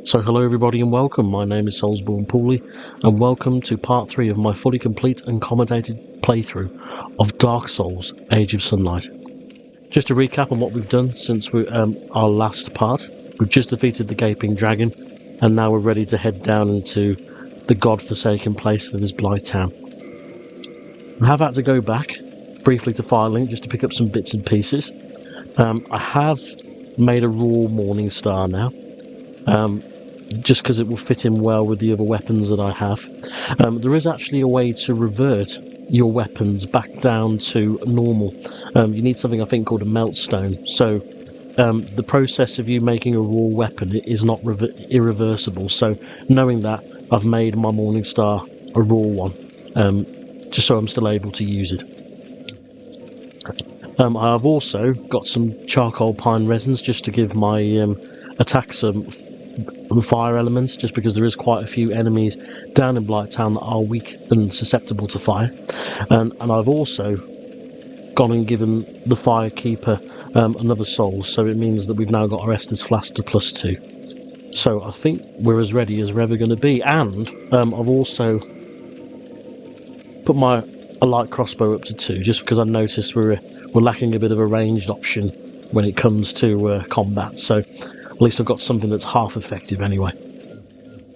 So hello everybody and welcome, my name is Soulsborne Pooley and welcome to part 3 of my fully complete and accommodated playthrough of Dark Souls Age of Sunlight. Just to recap on what we've done since our last part, we've just defeated the Gaping Dragon and now we're ready to head down into the god-forsaken place that is Blighttown. I have had to go back briefly to Firelink just to pick up some bits and pieces. I have made a raw Morning Star now. Just because it will fit in well with the other weapons that I have. There is actually a way to revert your weapons back down to normal. You need something I think called a meltstone. So the process of you making a raw weapon is not irreversible. So knowing that, I've made my Morning Star a raw one, just so I'm still able to use it. I've also got some charcoal pine resins just to give my attacks the fire elements, just because there is quite a few enemies down in Blighttown that are weak and susceptible to fire. And I've also gone and given the Firekeeper another soul, so it means that we've now got our Estus Flask to +2. So I think we're as ready as we're ever going to be. And I've also put my light crossbow up to 2, just because I noticed we're lacking a bit of a ranged option when it comes to combat. So at least I've got something that's half effective anyway.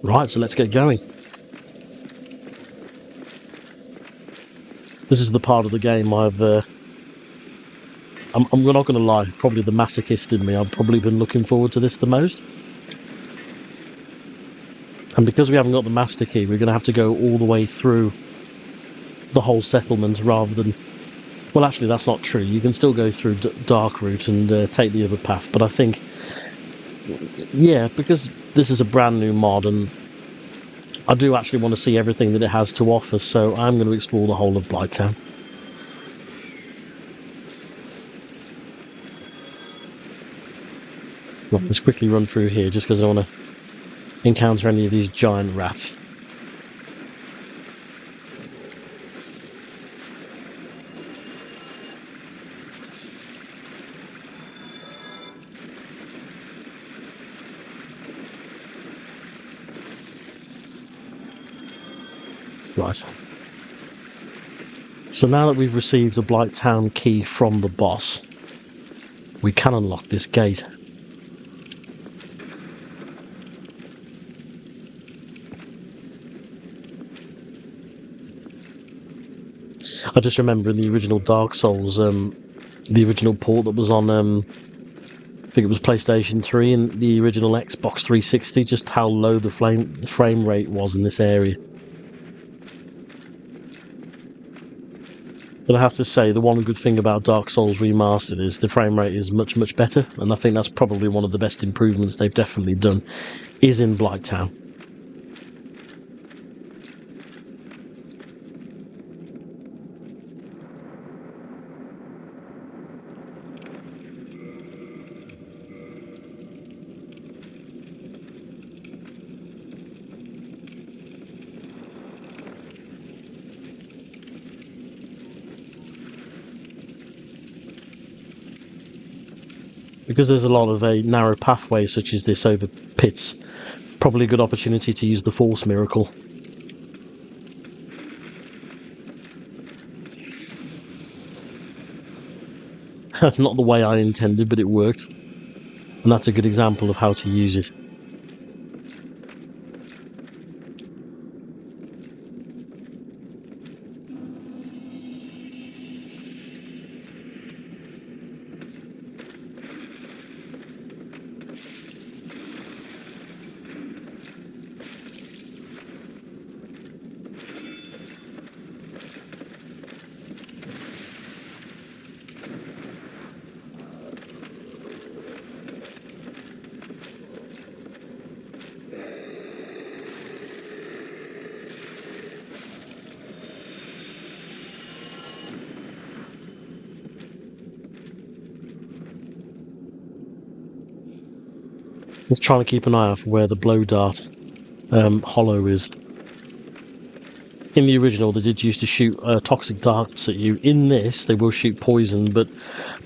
Right, so let's get going. This is the part of the game I'm not going to lie, probably the masochist in me. I've probably been looking forward to this the most. And because we haven't got the master key, we're going to have to go all the way through the whole settlement rather than... Well, actually, that's not true. You can still go through Dark Route and take the other path, but I think... Yeah, because this is a brand new mod and I do actually want to see everything that it has to offer, so I'm going to explore the whole of Blighttown. Well, let's quickly run through here just because I want to encounter any of these giant rats. Right. So now that we've received the Blighttown key from the boss, we can unlock this gate. I just remember in the original Dark Souls, the original port that was on, I think it was PlayStation 3 and the original Xbox 360, just how low the frame rate was in this area. But I have to say, the one good thing about Dark Souls Remastered is the frame rate is much, much better, and I think that's probably one of the best improvements they've definitely done, is in Blighttown. Because there's a lot of narrow pathways such as this over pits, probably a good opportunity to use the Force Miracle. Not the way I intended, but it worked. And that's a good example of how to use it. Let's try to keep an eye out for where the blow dart hollow is. In the original, they did used to shoot toxic darts at you. In this, they will shoot poison, but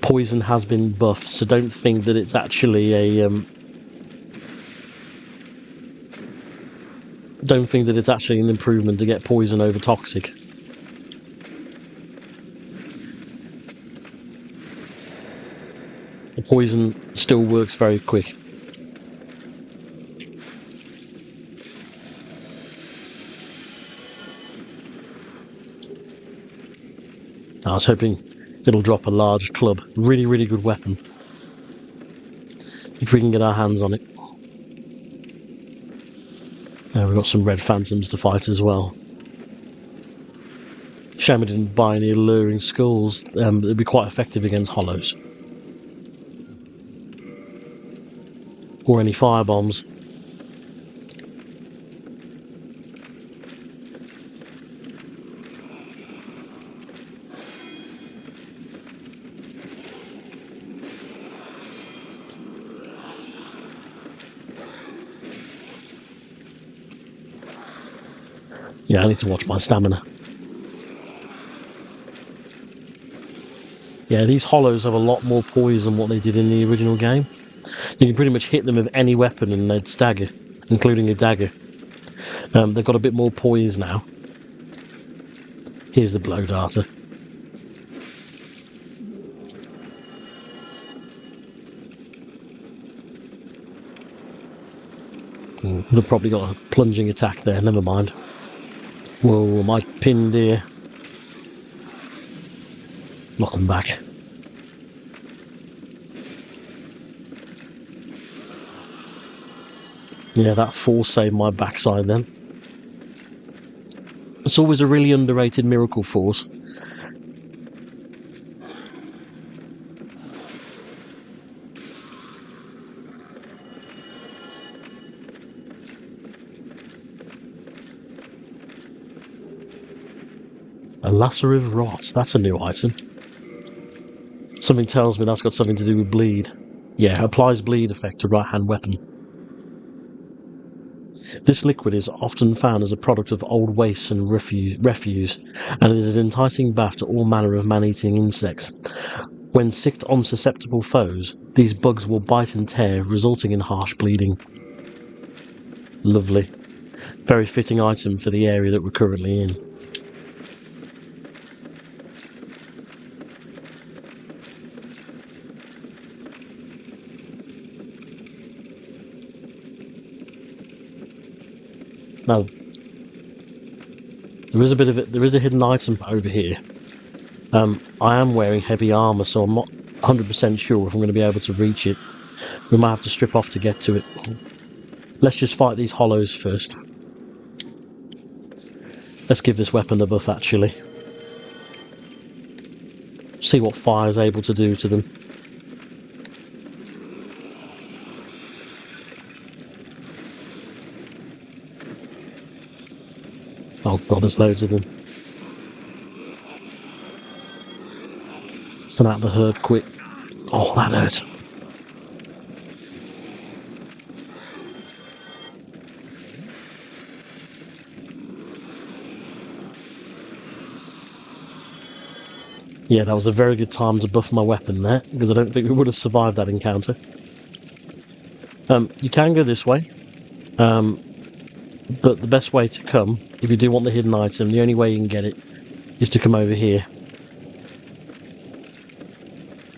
poison has been buffed, so don't think that it's actually a don't think that it's actually an improvement to get poison over toxic. The poison still works very quick. I was hoping it'll drop a large club. Really, really good weapon. If we can get our hands on it. We've got some red phantoms to fight as well. Shame we didn't buy any alluring skulls. They'd be quite effective against hollows. Or any firebombs. Yeah, I need to watch my stamina. Yeah, these hollows have a lot more poise than what they did in the original game. You can pretty much hit them with any weapon and they'd stagger, including a dagger. They've got a bit more poise now. Here's the blow darter. Would have probably got a plunging attack there, never mind. Whoa, my pinned here. Knock them back. Yeah, that force saved my backside then. It's always a really underrated miracle force. A lacerative rot, that's a new item. Something tells me that's got something to do with bleed. Yeah, applies bleed effect to right-hand weapon. This liquid is often found as a product of old wastes and refuse, and it is an enticing bath to all manner of man-eating insects. When sicked on susceptible foes, these bugs will bite and tear, resulting in harsh bleeding. Lovely. Very fitting item for the area that we're currently in. Now, there is a hidden item over here. I am wearing heavy armour, so I'm not 100% sure if I'm going to be able to reach it. We might have to strip off to get to it. Let's just fight these hollows first. Let's give this weapon a buff, actually. See what fire is able to do to them. Oh god, there's loads of them. Stun out the herd quick. Oh, that hurt. Yeah, that was a very good time to buff my weapon there, because I don't think we would have survived that encounter. You can go this way, but the best way to come, if you do want the hidden item, the only way you can get it is to come over here.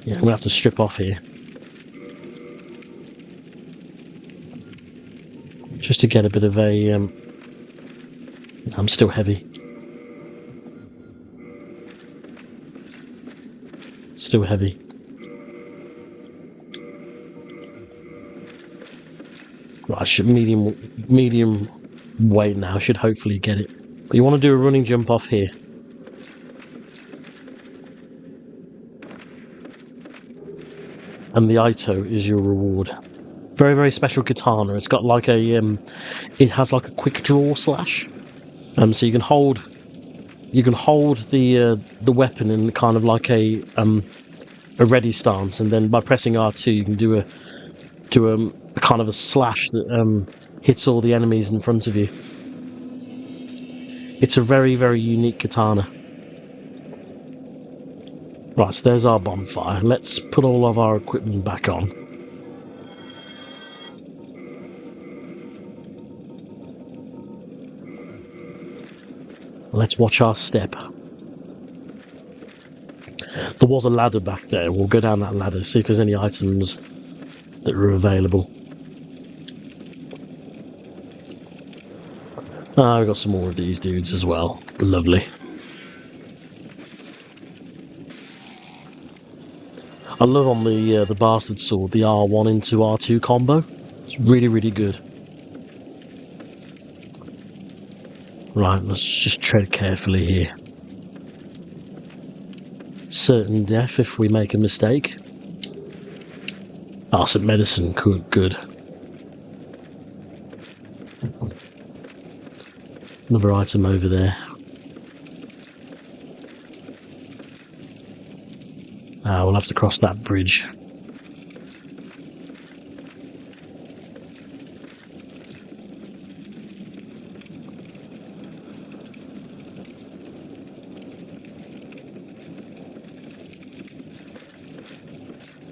Yeah, I'm going to have to strip off here. Just to get a bit of a... I'm still heavy. Still heavy. Right, I should medium weight now. Should hopefully get it. But you want to do a running jump off here. And the Ito is your reward. Very, very special katana. It's got like a it has like a quick draw slash. So you can hold the weapon in kind of like a ready stance, and then by pressing R2 you can do a kind of a slash that hits all the enemies in front of you. It's a very, very unique katana. Right, so there's our bonfire. Let's put all of our equipment back on. Let's watch our step. There was a ladder back there. We'll go down that ladder, see if there's any items that are available. Ah, we've got some more of these dudes as well. Lovely. I love on the bastard sword the R1 into R2 combo. It's really, really good. Right, let's just tread carefully here. Certain death if we make a mistake. Ah, some medicine, good. Another item over there. We'll have to cross that bridge.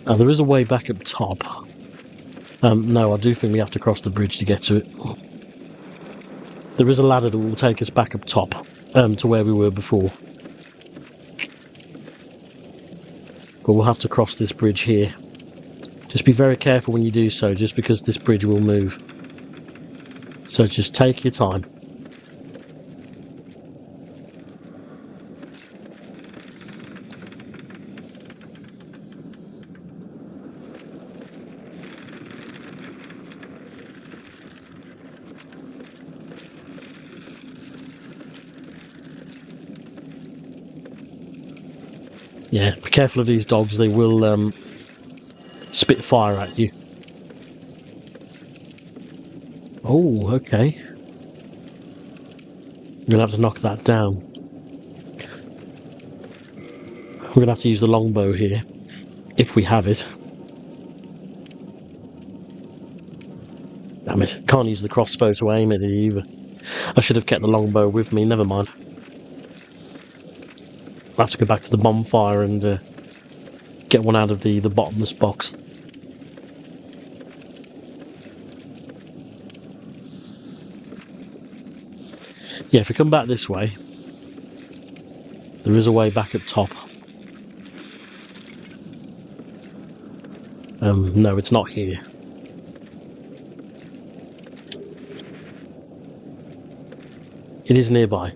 Now, there is a way back up top. No, I do think we have to cross the bridge to get to it. There is a ladder that will take us back up top, to where we were before. But we'll have to cross this bridge here. Just be very careful when you do so, just because this bridge will move. So just take your time. Yeah, be careful of these dogs, they will spit fire at you. Oh, okay. You're going to have to knock that down. We're going to have to use the longbow here, if we have it. Damn it, can't use the crossbow to aim at it either. I should have kept the longbow with me, never mind. I'll have to go back to the bonfire and get one out of the bottomless box. Yeah, if we come back this way, there is a way back up top. No, it's not here. It is nearby.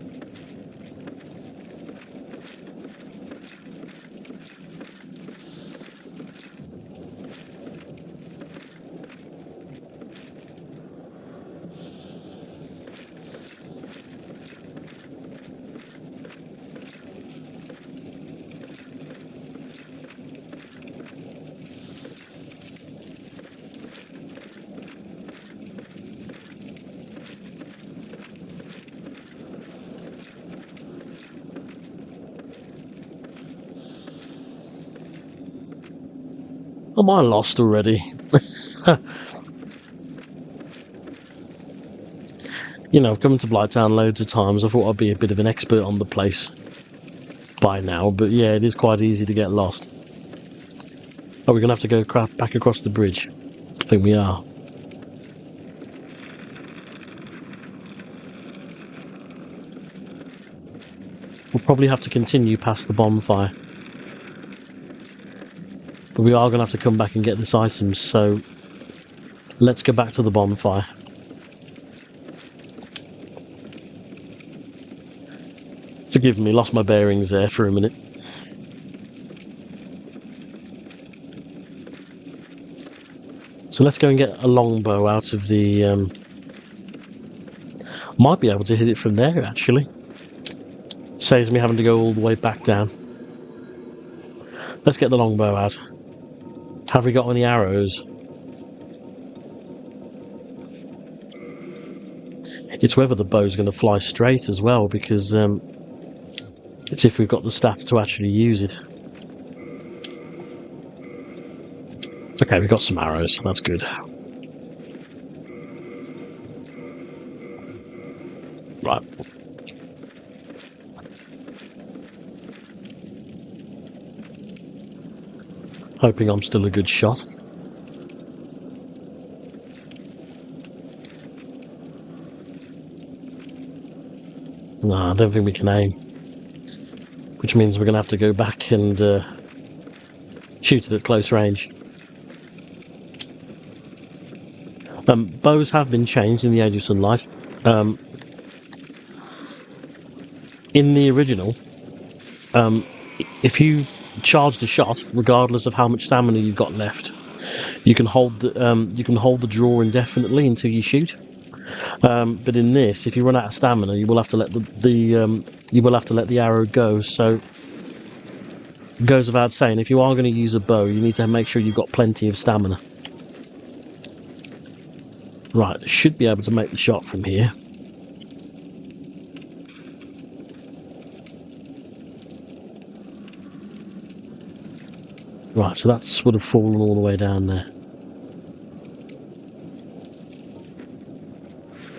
Am I lost already? You know, I've come to Blighttown loads of times. I thought I'd be a bit of an expert on the place by now, but yeah, it is quite easy to get lost. Oh, we're going to have to go back across the bridge. I think we are. We'll probably have to continue past the bonfire. But we are going to have to come back and get this item, so let's go back to the bonfire. Forgive me, lost my bearings there for a minute. So let's go and get a longbow out of the... Might be able to hit it from there, actually. Saves me having to go all the way back down. Let's get the longbow out. Have we got any arrows? It's whether the bow's going to fly straight as well, because it's if we've got the stats to actually use it. Okay, we've got some arrows. That's good. Right. Hoping I'm still a good shot. No, I don't think we can aim. Which means we're going to have to go back and shoot it at close range. Bows have been changed in the Age of Sunlight. In the original, if you've charged a shot, regardless of how much stamina you've got left, you can hold the draw indefinitely until you shoot. But in this, if you run out of stamina, you will have to let the arrow go. So it goes without saying, if you are going to use a bow, you need to make sure you've got plenty of stamina. Right, should be able to make the shot from here. Right, so that's would have fallen all the way down there.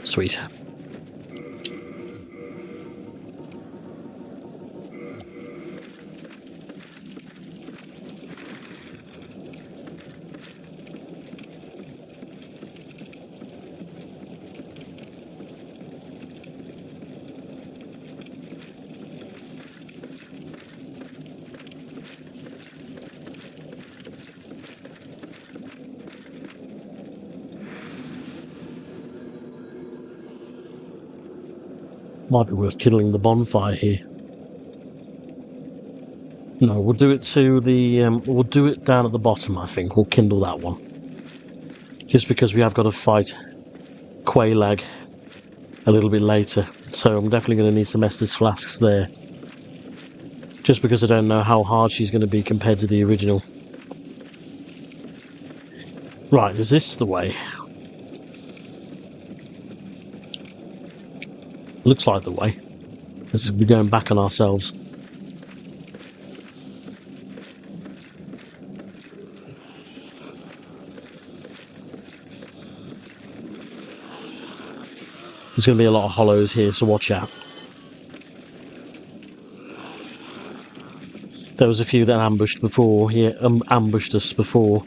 Sweet. Might be worth kindling the bonfire here. No, we'll do it to the. We'll do it down at the bottom. I think we'll kindle that one, just because we have got to fight Quelaag a little bit later. So I'm definitely going to need some Estus flasks there, just because I don't know how hard she's going to be compared to the original. Right, is this the way? Looks like the way. This is going back on ourselves. There's going to be a lot of hollows here, so watch out. There was a few that ambushed before. Yeah, ambushed us before.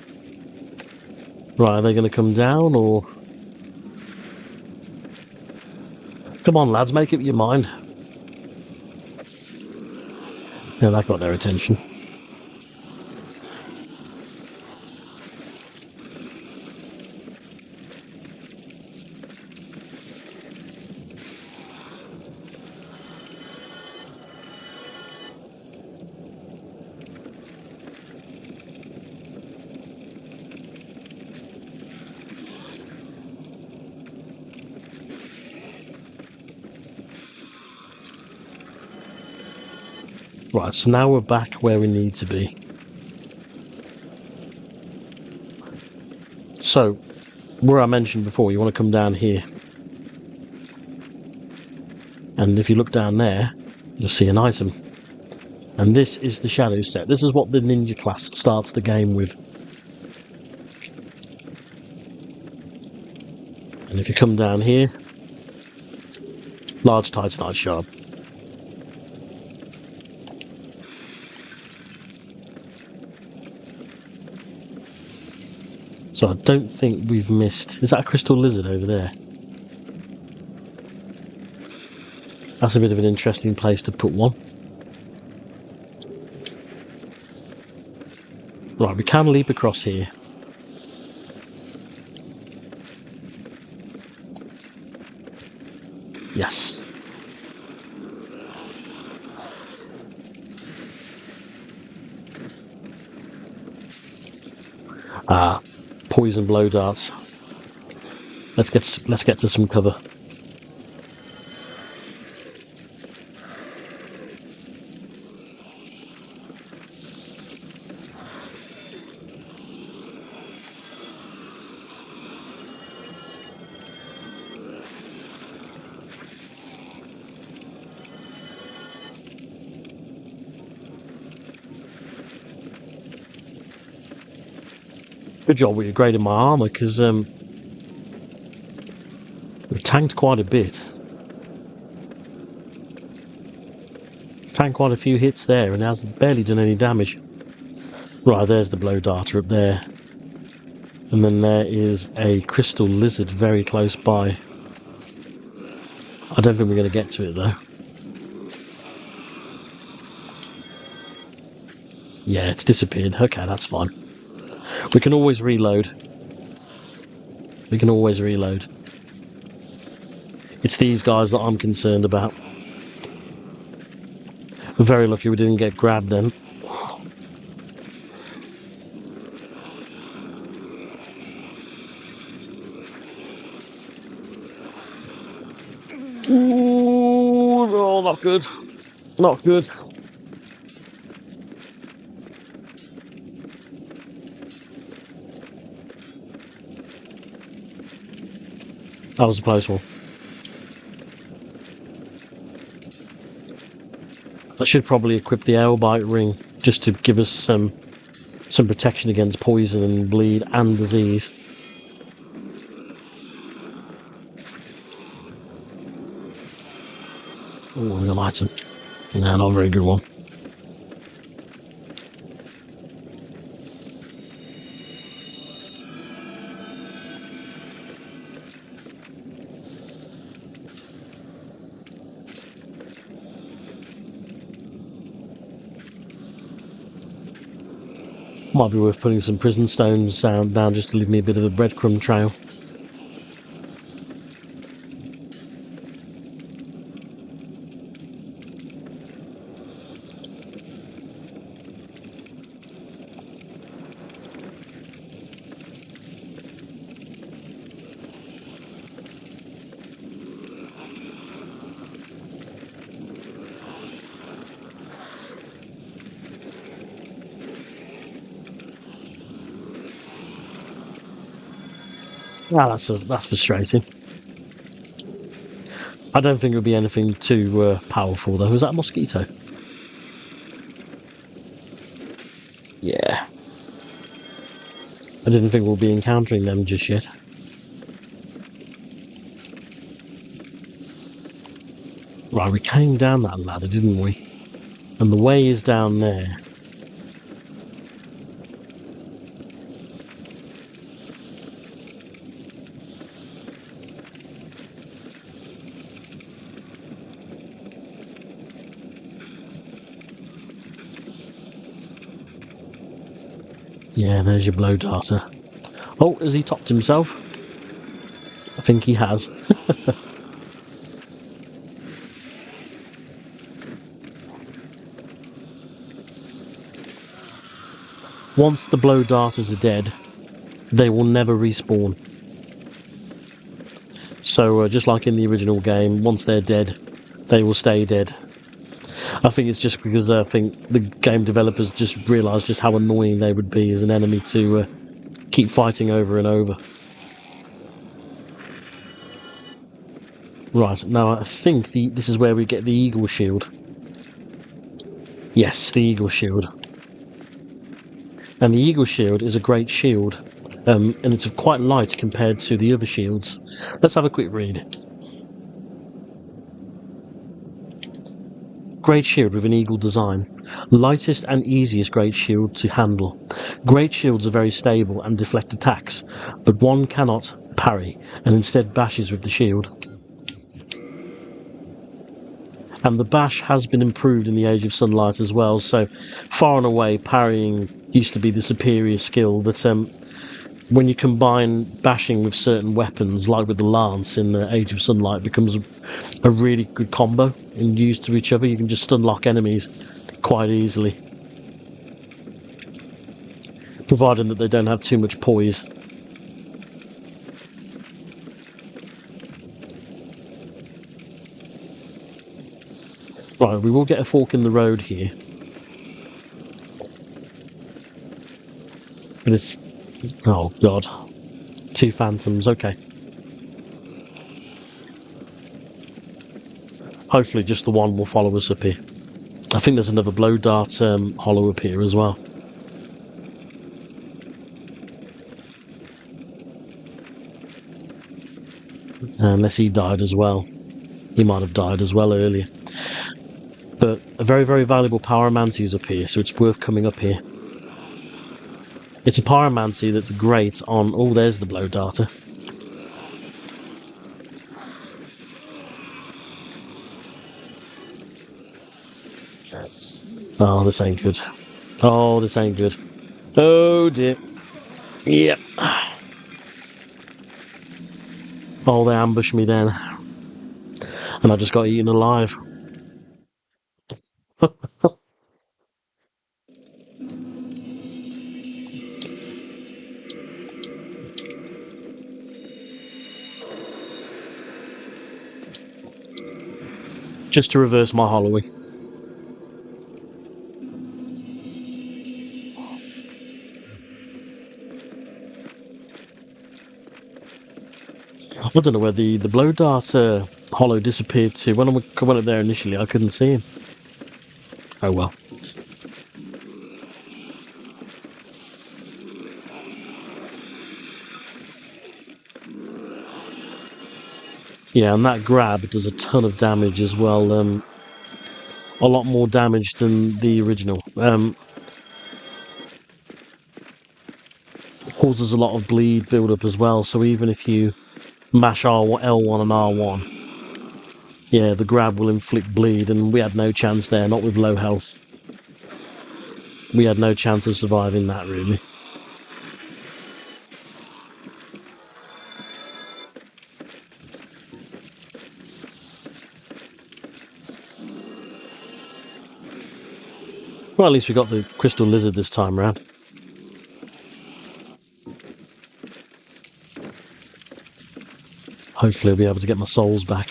Right, are they going to come down or? Come on, lads, make up your mind. Yeah, that got their attention. Right, so now we're back where we need to be. So, where I mentioned before, you want to come down here. And if you look down there, you'll see an item. And this is the shadow set. This is what the ninja class starts the game with. And if you come down here, large titanite shard. So I don't think we've missed... Is that a crystal lizard over there? That's a bit of an interesting place to put one. Right, we can leap across here. Yes. Poison blow darts. Let's get to some cover. Good job with upgrading my armour, because we've tanked quite a bit. Tanked quite a few hits there, and it hasn't barely done any damage. Right, there's the blow darter up there. And then there is a crystal lizard very close by. I don't think we're going to get to it, though. Yeah, it's disappeared. Okay, that's fine. We can always reload. We can always reload. It's these guys that I'm concerned about. We're very lucky we didn't get grabbed then. Ooh, oh, not good. Not good. That was a close one. I should probably equip the Ailbite ring just to give us some protection against poison and bleed and disease. Oh, an item. No, not a very good one. Might be worth putting some prison stones down just to leave me a bit of a breadcrumb trail. Ah, that's frustrating. I don't think it would be anything too powerful though. Was that a mosquito? Yeah. I didn't think we'll be encountering them just yet. Right, we came down that ladder, didn't we? And the way is down there. Yeah, there's your blow darter. Oh, has he topped himself? I think he has. Once the blow darters are dead, they will never respawn. So just like in the original game, once they're dead, they will stay dead. I think it's just because I think the game developers just realised just how annoying they would be as an enemy to keep fighting over and over. Right, now I think this is where we get the eagle shield. Yes, the eagle shield. And the eagle shield is a great shield, and it's quite light compared to the other shields. Let's have a quick read. Great shield with an eagle design. Lightest and easiest great shield to handle. Great shields are very stable and deflect attacks, but one cannot parry and instead bashes with the shield. And the bash has been improved in the Age of Sunlight as well, so far and away parrying used to be the superior skill, but when you combine bashing with certain weapons, like with the lance in the Age of Sunlight, becomes a really good combo and used to each other. You can just stun lock enemies quite easily, provided that they don't have too much poise. Right, we will get a fork in the road here. But it's... oh god. 2 phantoms, okay. Hopefully just the one will follow us up here. I think there's another blow dart hollow up here as well. Unless he died as well. He might have died as well earlier. But a very, very valuable pyromancy is up here, so it's worth coming up here. It's a pyromancy that's great on... oh, there's the blow darter. Oh, this ain't good. Oh, this ain't good. Oh dear. Yep. Oh, they ambushed me then. And I just got eaten alive. Just to reverse my hollowing. I don't know where the blow dart hollow disappeared to. When I went up there initially, I couldn't see him. Oh well. Yeah, and that grab does a ton of damage as well. A lot more damage than the original. Causes a lot of bleed build up as well. So even if you mash L1 and R1, yeah, the grab will inflict bleed, and we had no chance there. Not with low health. We had no chance of surviving that, really. Well, at least we got the crystal lizard this time round. Hopefully I'll be able to get my souls back.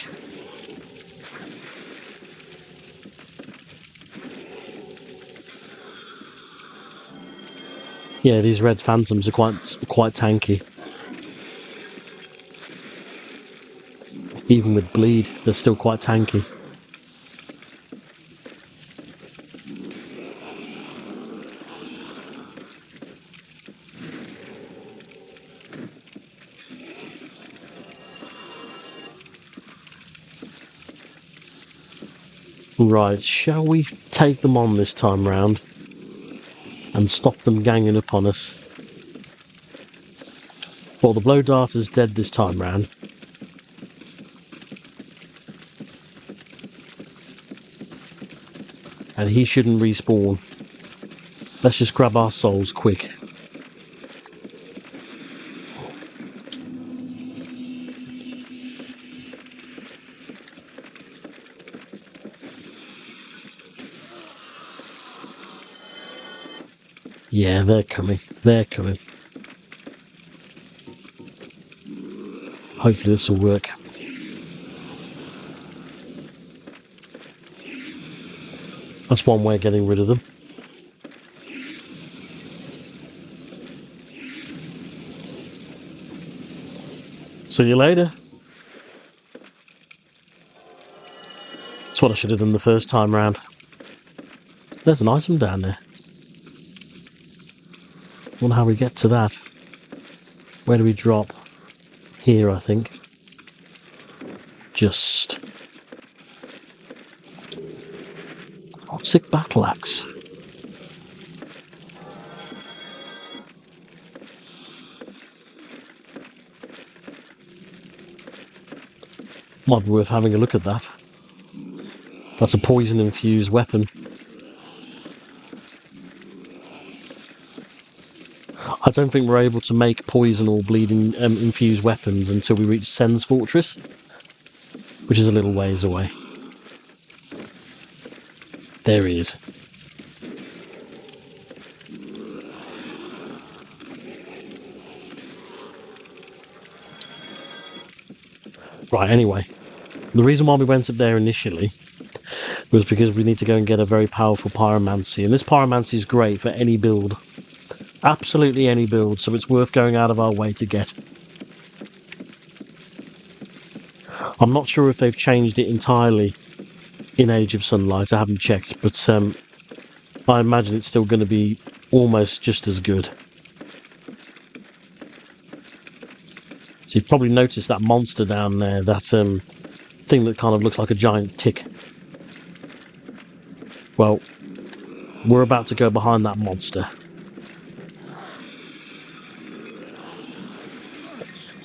Yeah, these red phantoms are quite tanky. Even with bleed, they're still quite tanky. Right, shall we take them on this time round and stop them ganging up on us? Well, the blow darter's dead this time round. And he shouldn't respawn. Let's just grab our souls quick. Yeah, they're coming. They're coming. Hopefully this will work. That's one way of getting rid of them. See you later. That's what I should have done the first time round. There's an item down there. I wonder how we get to that. Where do we drop? Here, I think. Just... Oh, sick battle axe. Might be worth having a look at that. That's a poison-infused weapon. I don't think we're able to make poison or bleeding infused weapons until we reach Sen's Fortress, which is a little ways away. There he is. Right, anyway. The reason why we went up there initially was because we need to go and get a very powerful pyromancy. And this pyromancy is great for any build. Absolutely any build, so it's worth going out of our way to get. I'm not sure if they've changed it entirely in Age of Sunlight. I haven't checked, but I imagine it's still going to be almost just as good. So you've probably noticed that monster down there, that thing that kind of looks like a giant tick. Well, we're about to go behind that monster.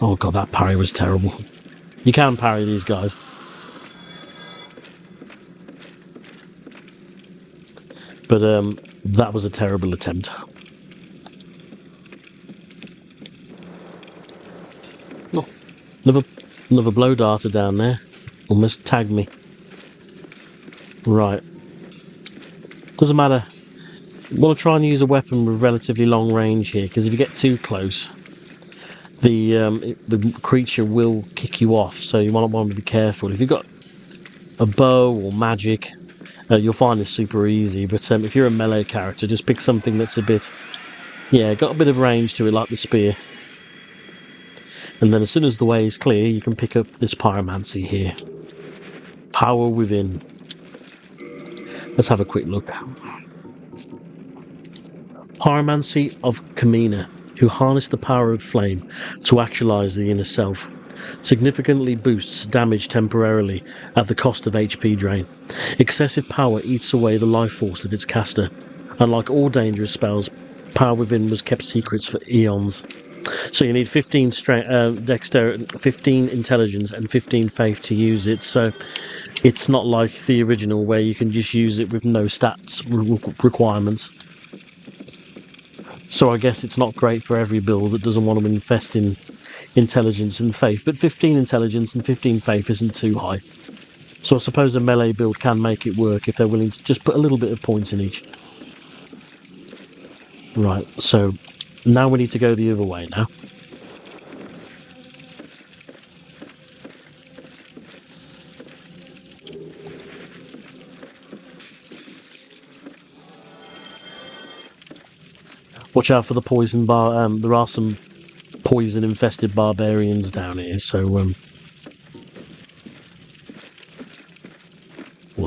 Oh god, that parry was terrible. You can parry these guys. But That was a terrible attempt. Oh, another blow darter down there. Almost tagged me. Right. Doesn't matter. Want to try and use a weapon with relatively long range here, because if you get too close, the creature will kick you off. So you might want to be careful. If you've got a bow or magic, you'll find this super easy. But if you're a melee character, just pick something that's a bit, got a bit of range to it, like the spear. And then as soon as the way is clear, you can pick up this pyromancy here. Power within. Let's have a quick look. Pyromancy of Kamina, who harnessed the power of flame to actualize the inner self. Significantly boosts damage temporarily at the cost of HP drain. Excessive power eats away the life force of its caster. Unlike all dangerous spells, Power Within was kept secrets for eons. So you need 15 dexterity, 15 intelligence, and 15 faith to use it. So it's not like the original where you can just use it with no stats requirements. So I guess it's not great for every build that doesn't want to invest in intelligence and faith. But 15 intelligence and 15 faith isn't too high. So I suppose a melee build can make it work if they're willing to just put a little bit of points in each. Right, so now we need to go the other way now. Watch out for the poison bar. There are some poison-infested barbarians down here, so well,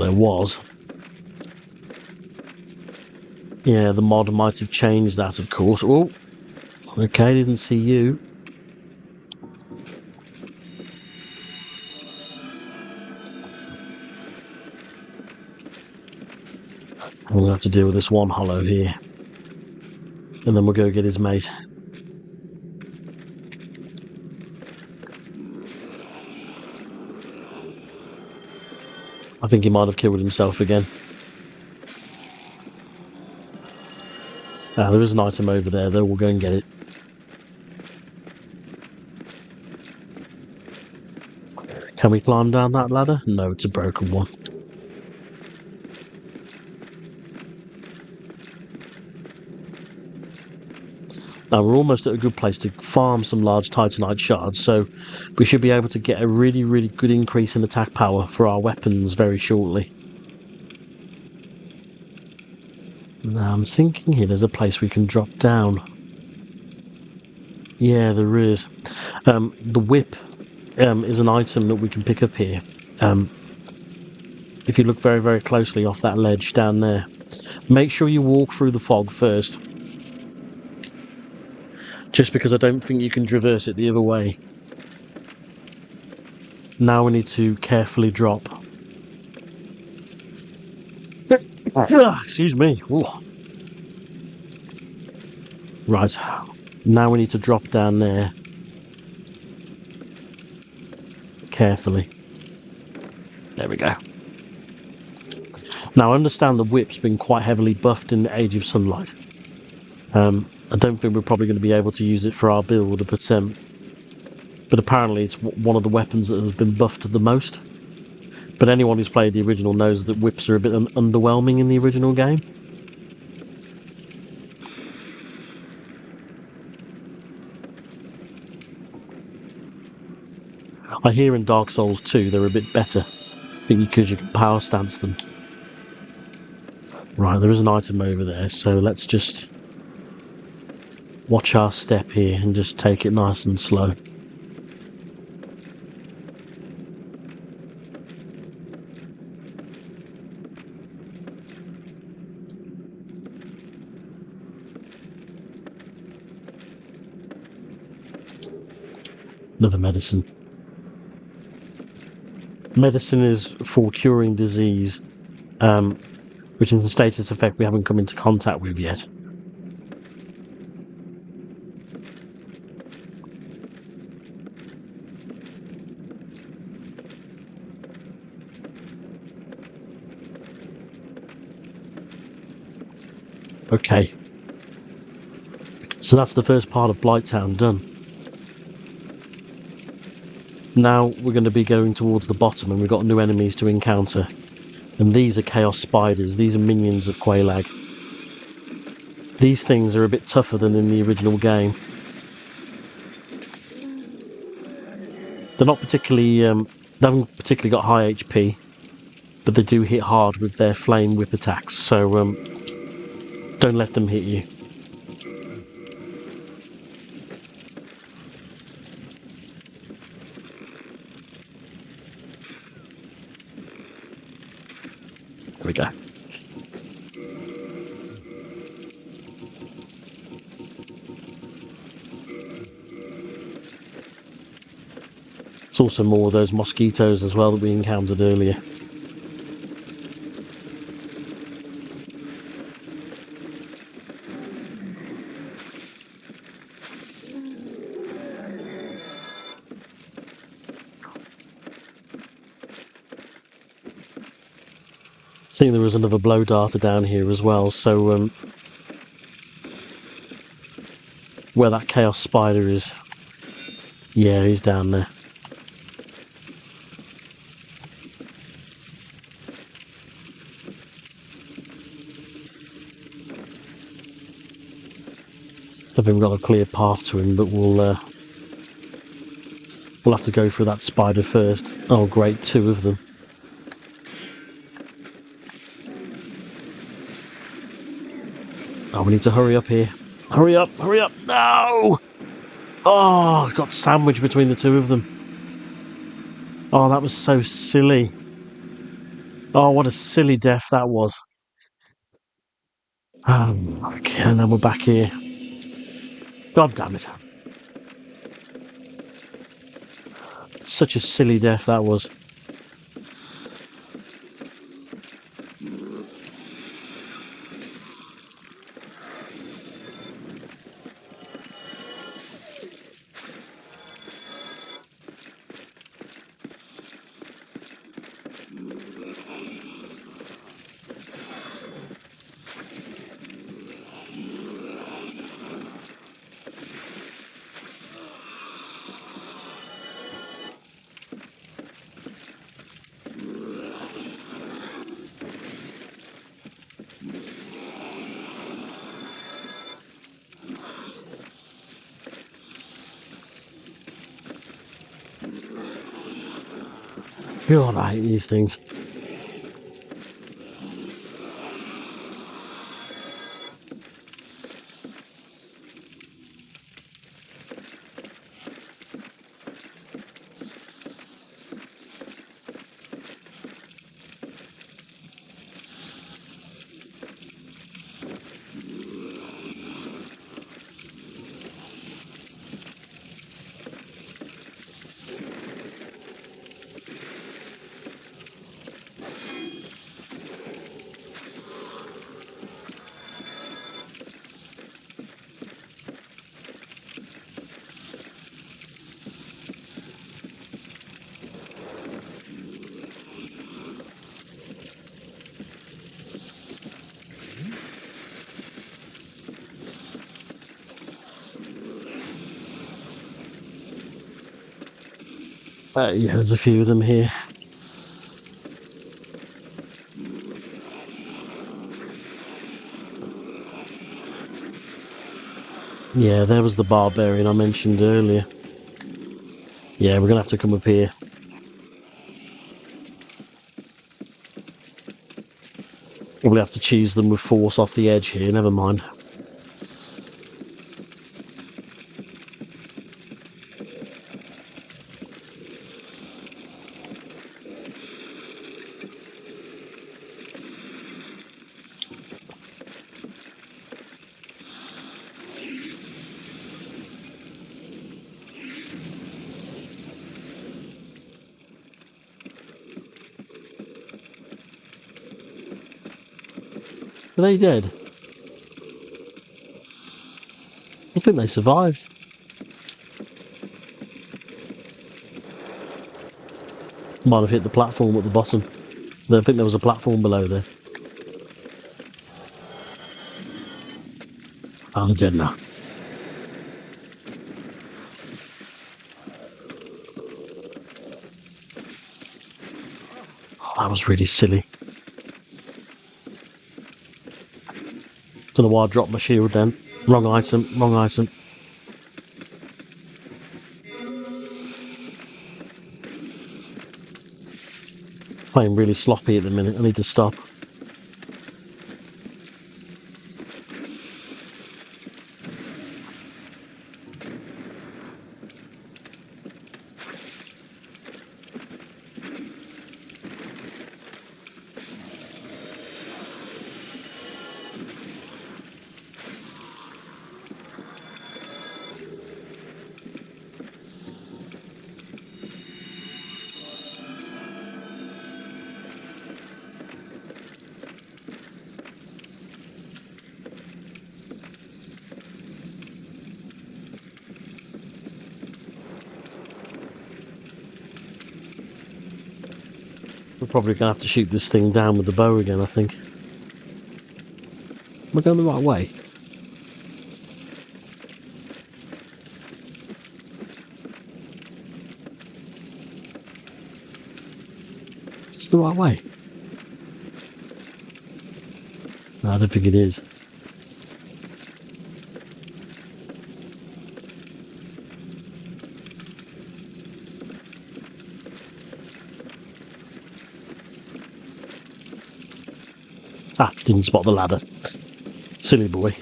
there was. Yeah, the mod might have changed that, of course. Oh, okay, didn't see you. I'm gonna have to deal with this one hollow here, and then we'll go get his mate. I think he might have killed himself again. There is an item over there, though. We'll go and get it. Can we climb down that ladder? No, it's a broken one. Now we're almost at a good place to farm some large titanite shards, so we should be able to get a really, really good increase in attack power for our weapons very shortly. Now I'm thinking here there's a place we can drop down. Yeah, there is. The whip is an item that we can pick up here. If you look very, very closely off that ledge down there. Make sure you walk through the fog first. Just because I don't think you can traverse it the other way. Now we need to carefully drop. Excuse me. Ooh. Right. Now we need to drop down there. Carefully. There we go. Now I understand the whip's been quite heavily buffed in the Age of Sunlight. I don't think we're probably going to be able to use it for our build, but apparently it's one of the weapons that has been buffed the most. But anyone who's played the original knows that whips are a bit underwhelming in the original game. I hear in Dark Souls 2 they're a bit better. I think because you can power stance them. Right, there is an item over there, so let's just watch our step here and just take it nice and slow. Another medicine. Medicine is for curing disease, which is a status effect we haven't come into contact with yet. Okay. So that's the first part of Blighttown done. Now we're going to be going towards the bottom, and we've got new enemies to encounter. And these are Chaos Spiders. These are minions of Quelaag. These things are a bit tougher than in the original game. They're not particularly, they haven't particularly got high HP, but they do hit hard with their flame whip attacks, so don't let them hit you. There we go. There's also more of those mosquitoes as well that we encountered earlier. I think there was another blow darter down here as well, so where that Chaos Spider is, yeah, he's down there. I think we've got a clear path to him, but we'll have to go through that spider first. Oh great, 2 of them. Oh, we need to hurry up here. Hurry up, hurry up. No! Oh, got sandwiched between the 2 of them. Oh, that was so silly. Oh, what a silly death that was. Okay, and then we're back here. God damn it. Such a silly death that was. God, I hate these things. Yeah, there's a few of them here. Yeah, there was the barbarian I mentioned earlier. Yeah, we're gonna have to come up here. We'll have to cheese them with force off the edge here, never mind. Are they dead? I think they survived. Might have hit the platform at the bottom. I think there was a platform below there. I'm dead now. Oh, that was really silly. Don't know why I dropped my shield then. Wrong item, wrong item. Playing really sloppy at the minute. I need to stop. We're probably going to have to shoot this thing down with the bow again, I think. Am I going the right way? It's the right way. No, I don't think it is. Ah, didn't spot the ladder. Silly boy.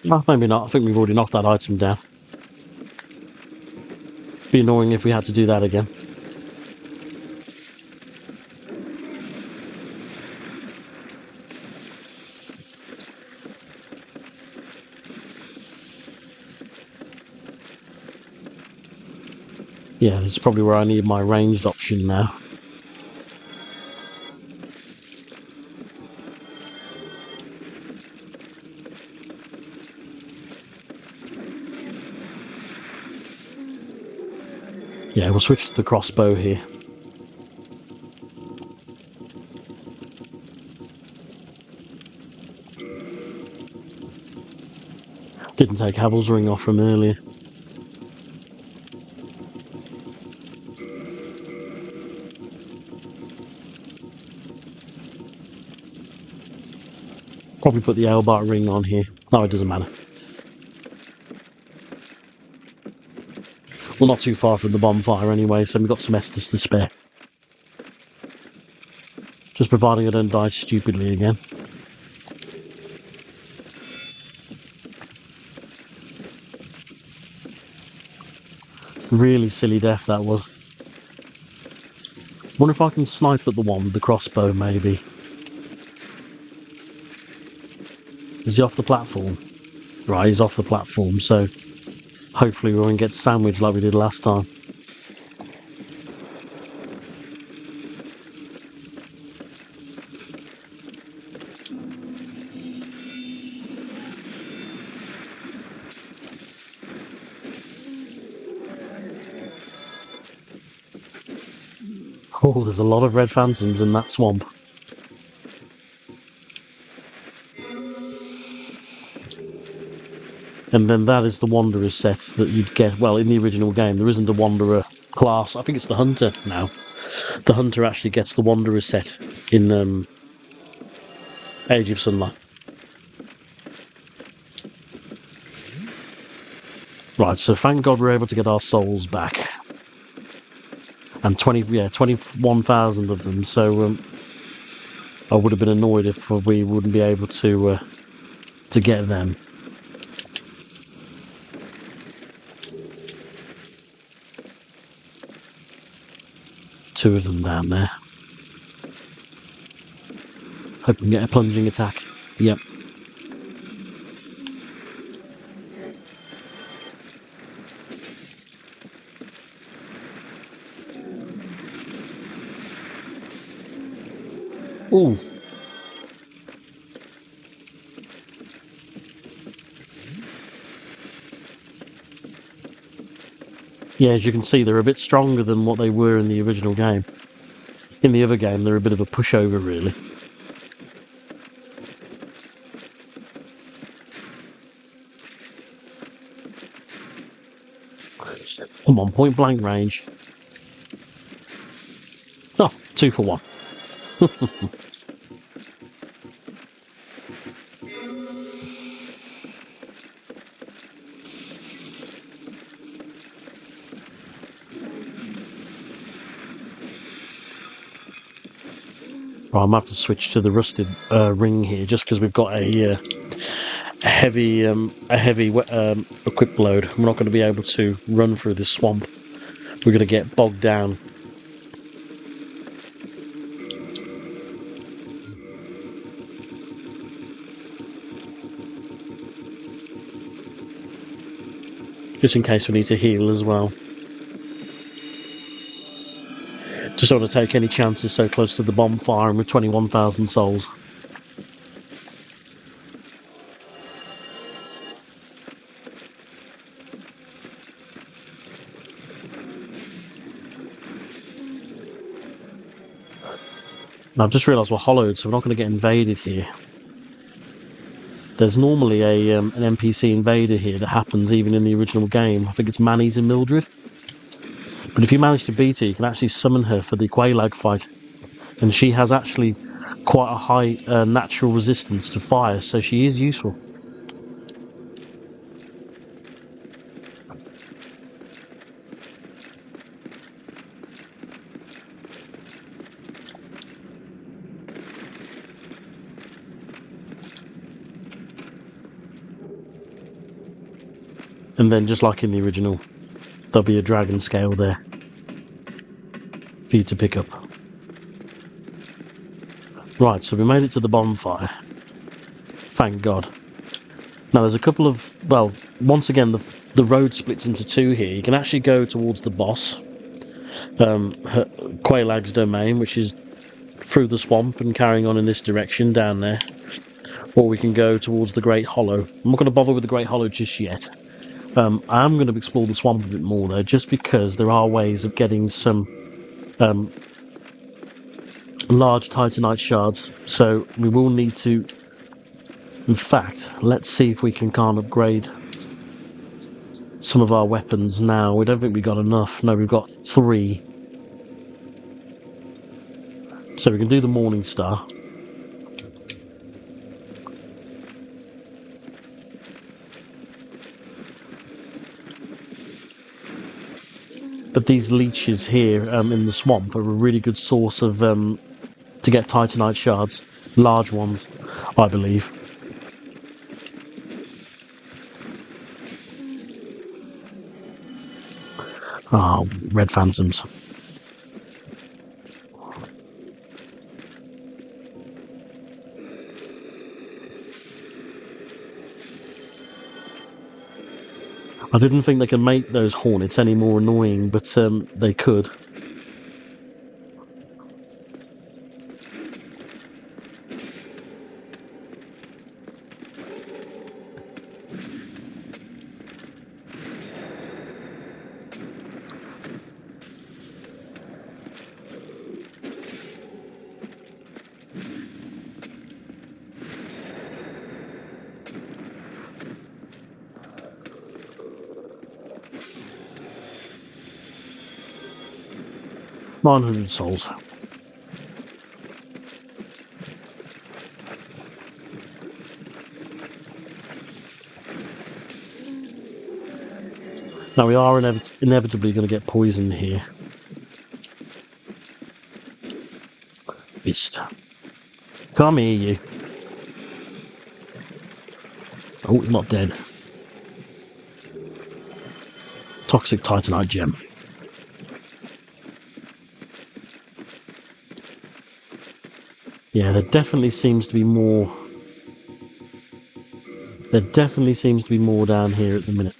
Oh, maybe not. I think we've already knocked that item down. Be annoying if we had to do that again. Yeah, this is probably where I need my ranged option now. Yeah, we'll switch to the crossbow here. Didn't take Havel's ring off from earlier. Probably put the Elbart ring on here. No, it doesn't matter. We're not too far from the bonfire anyway, so we've got some Estus to spare. Just providing I don't die stupidly again. Really silly death that was. Wonder if I can snipe at the one with the crossbow, maybe. Is he off the platform? Right, he's off the platform, so hopefully we won't get sandwiched like we did last time. Oh, there's a lot of red phantoms in that swamp. And then that is the Wanderer set that you'd get. Well, in the original game, there isn't a Wanderer class. I think it's the Hunter now. The Hunter actually gets the Wanderer set in Age of Sunlight. Right, so thank God we're able to get our souls back. And 21,000 of them, so I would have been annoyed if we wouldn't be able to get them. Two of them down there. Hope we can get a plunging attack. Yep. Ooh. Yeah, as you can see, they're a bit stronger than what they were in the original game. In the other game, they're a bit of a pushover, really. Come on, point blank range. Oh, 2 for 1. Right, I'm gonna have to switch to the rusted ring here, just because we've got a heavy equip load. We're not going to be able to run through this swamp. We're going to get bogged down. Just in case we need to heal as well. Just don't want to take any chances so close to the bonfire and with 21,000 souls. Now, I've just realised we're hollowed, so we're not going to get invaded here. There's normally an NPC invader here that happens even in the original game. I think it's Manny's and Mildred. But if you manage to beat her, you can actually summon her for the Quelaag fight. And she has actually quite a high natural resistance to fire, so she is useful. And then, just like in the original, there'll be a dragon scale there for you to pick up. Right, so we made it to the bonfire. Thank God. Now there's a couple of, well, once again, the road splits into two here. You can actually go towards the boss, Quelaag's domain, which is through the swamp and carrying on in this direction down there. Or we can go towards the Great Hollow. I'm not going to bother with the Great Hollow just yet. I am going to explore the swamp a bit more though, just because there are ways of getting some large titanite shards. So we will need to, in fact, let's see if we can upgrade some of our weapons now. We don't think we got enough. No, we've got 3. So we can do the Morning Star. But these leeches here in the swamp are a really good source of to get titanite shards, large ones, I believe. Oh, red phantoms. I didn't think they could make those hornets any more annoying, but they could. $900 souls. Now we are inevitably going to get poisoned here. Beast. Come here, you. Oh, he's not dead. Toxic titanite gem. Yeah, there definitely seems to be more. There definitely seems to be more down here at the minute.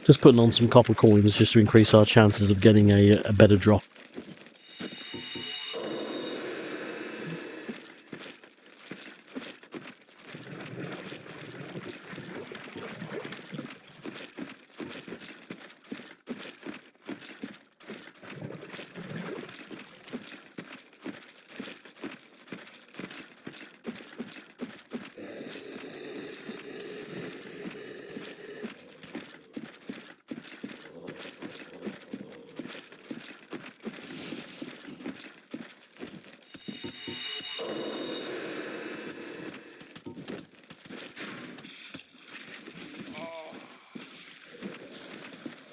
Just putting on some copper coins just to increase our chances of getting a better drop.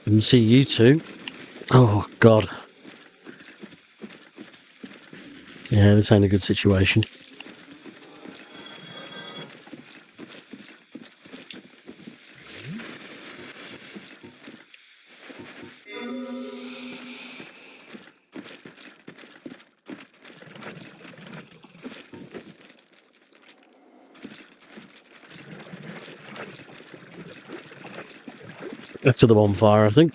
And see you two. Oh, God. Yeah, this ain't a good situation. Back to the bonfire, I think.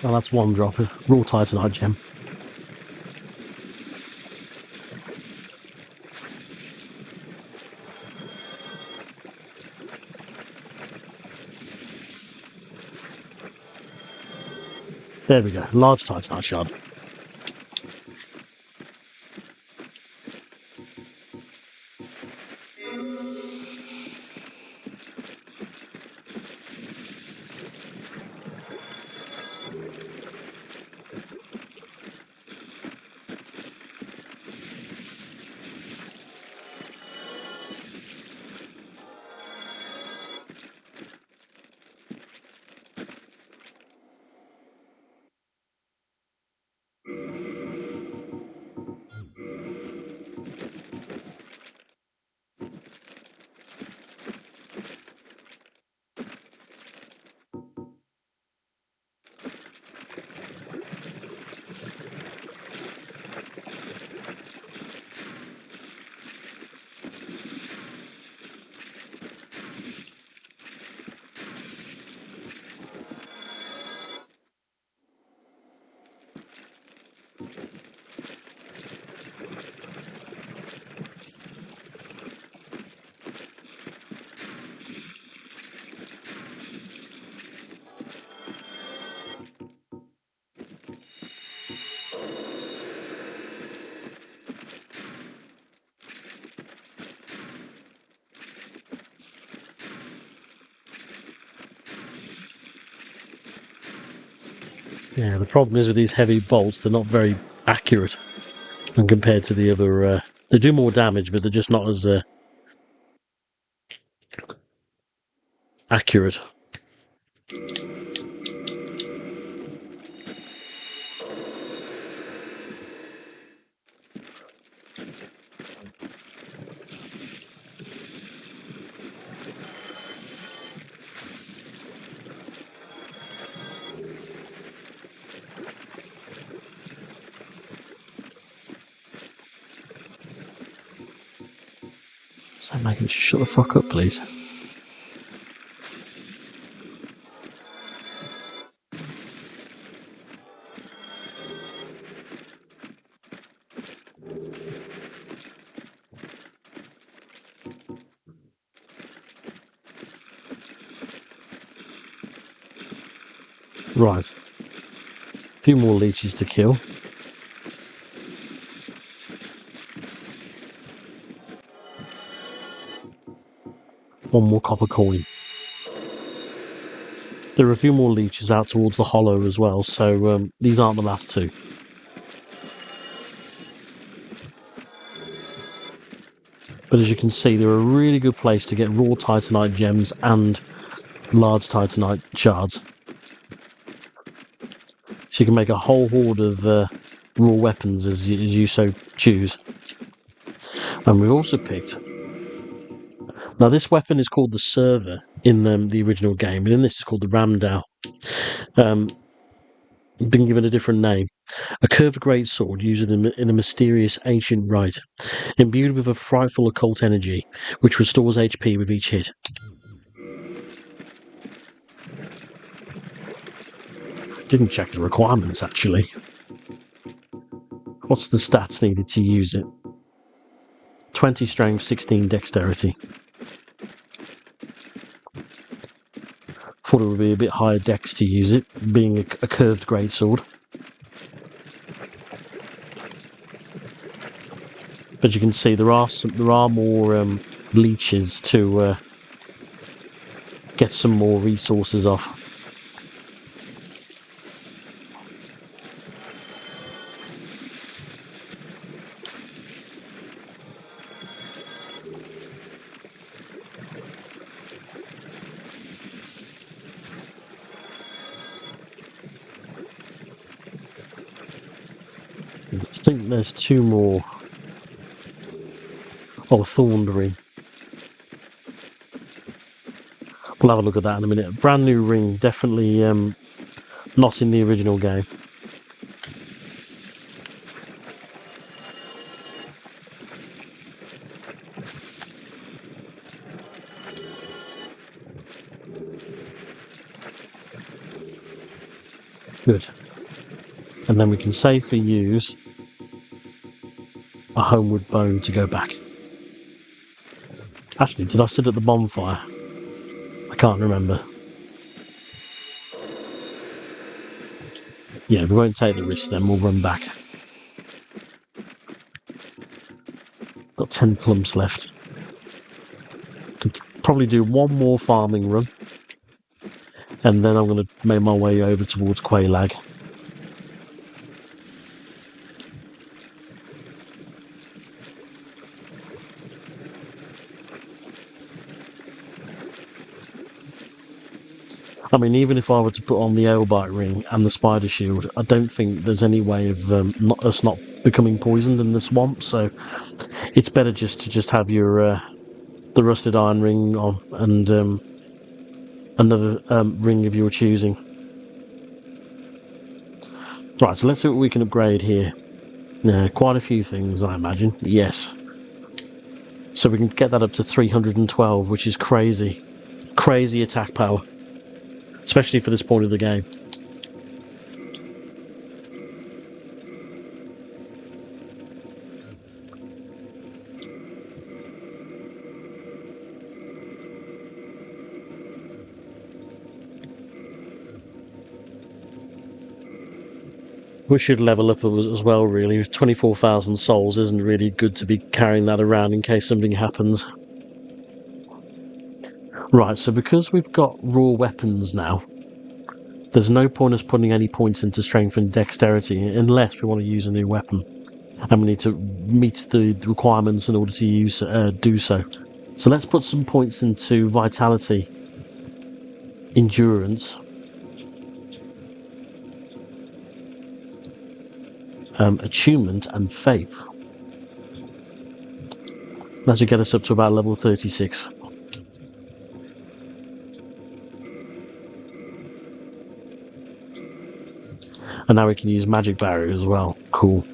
Well, that's one drop of raw titanite gem. There we go. Large titanite shard. Yeah, the problem is with these heavy bolts, they're not very accurate. And compared to the other, they do more damage, but they're just not as accurate. So Megan, shut the fuck up, please. Right. A few more leeches to kill. One more copper coin. There are a few more leeches out towards the hollow as well, so these aren't the last two. But as you can see, they're a really good place to get raw titanite gems and large titanite shards. So you can make a whole horde of raw weapons as you so choose. And we've also picked... Now this weapon is called the Server in the original game, and in this it's called the Ramdao. Been given a different name. A curved greatsword used in a mysterious ancient rite, imbued with a frightful occult energy, which restores HP with each hit. Didn't check the requirements, actually. What's the stats needed to use it? 20 strength, 16 dexterity. Thought it would be a bit higher dex to use it, being a curved greatsword. But you can see there are more leeches to get some more resources off. I think there's two more. Oh, Thorned Ring. We'll have a look at that in a minute. Brand new ring, definitely not in the original game. Good. And then we can safely use a homeward bone to go back. Actually, did I sit at the bonfire? I can't remember. Yeah, we won't take the risk then, we'll run back. Got 10 clumps left. Could probably do one more farming run. And then I'm going to make my way over towards Quelaag. I mean, even if I were to put on the Aelbite ring and the spider shield, I don't think there's any way of us not becoming poisoned in the swamp, so it's better just to have your the rusted iron ring on and another ring of your choosing. Right, so let's see what we can upgrade here. Quite a few things, I imagine. Yes. So we can get that up to 312, which is crazy. Crazy attack power. Especially for this point of the game. We should level up as well, really. 24,000 souls isn't really good to be carrying that around in case something happens. Right, so because we've got raw weapons now, There's no point us putting any points into strength and dexterity unless we want to use a new weapon, and we need to meet the requirements in order to do so. So let's put some points into vitality, endurance, attunement, and faith. That should get us up to about level 36. And now we can use magic barrier as well. Cool.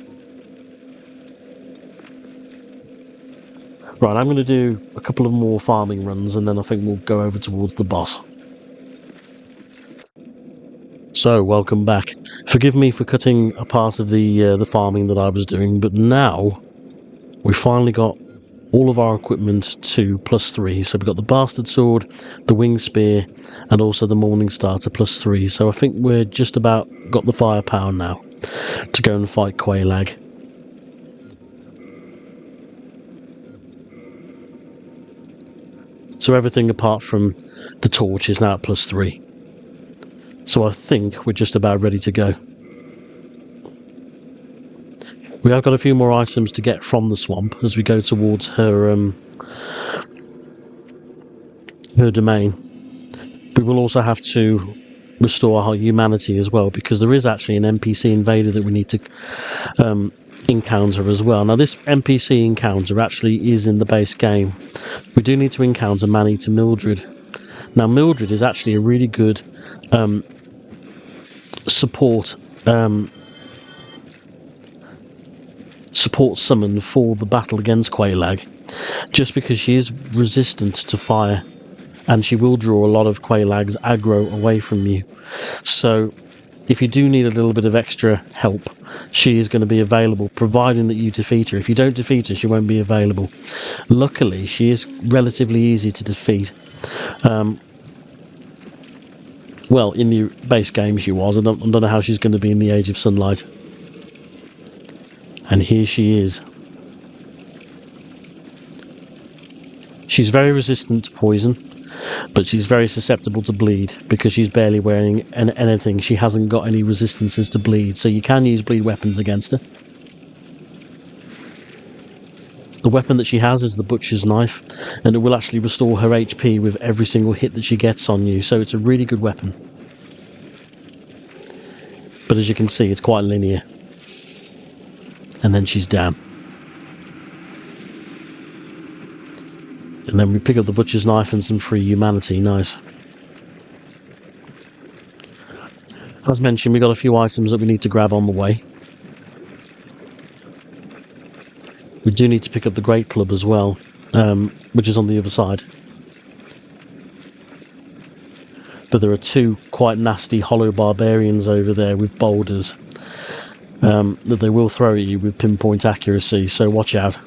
Right, I'm going to do a couple of more farming runs, and then I think we'll go over towards the boss. So, welcome back. Forgive me for cutting a part of the farming that I was doing, but now we finally got all of our equipment to +3. So we've got the bastard sword, the winged spear, and also the morning star to +3. So I think we're just about got the firepower now to go and fight Quelaag. So everything apart from the torch is now at +3. So I think we're just about ready to go. We have got a few more items to get from the swamp as we go towards her domain. We will also have to restore our humanity as well, because there is actually an NPC invader that we need to encounter as well. Now this NPC encounter actually is in the base game. We do need to encounter Man-Eater Mildred. Now Mildred is actually a really good support summon for the battle against Quelaag, just because she is resistant to fire and she will draw a lot of Quelaag's aggro away from you. So if you do need a little bit of extra help, she is going to be available, providing that you defeat her. If you don't defeat her, she won't be available. Luckily, she is relatively easy to defeat. Well, in the base game she was. I don't know how she's going to be in the Age of Sunlight. And here she is. She's very resistant to poison, but she's very susceptible to bleed because she's barely wearing anything. She hasn't got any resistances to bleed, so you can use bleed weapons against her. The weapon that she has is the Butcher's Knife, and it will actually restore her HP with every single hit that she gets on you, so it's a really good weapon. But as you can see, it's quite linear. And then she's down. And then we pick up the Butcher's Knife and some free humanity. Nice. As mentioned, we got a few items that we need to grab on the way. We do need to pick up the Great Club as well, which is on the other side. But there are two quite nasty hollow barbarians over there with boulders that they will throw at you with pinpoint accuracy, so watch out.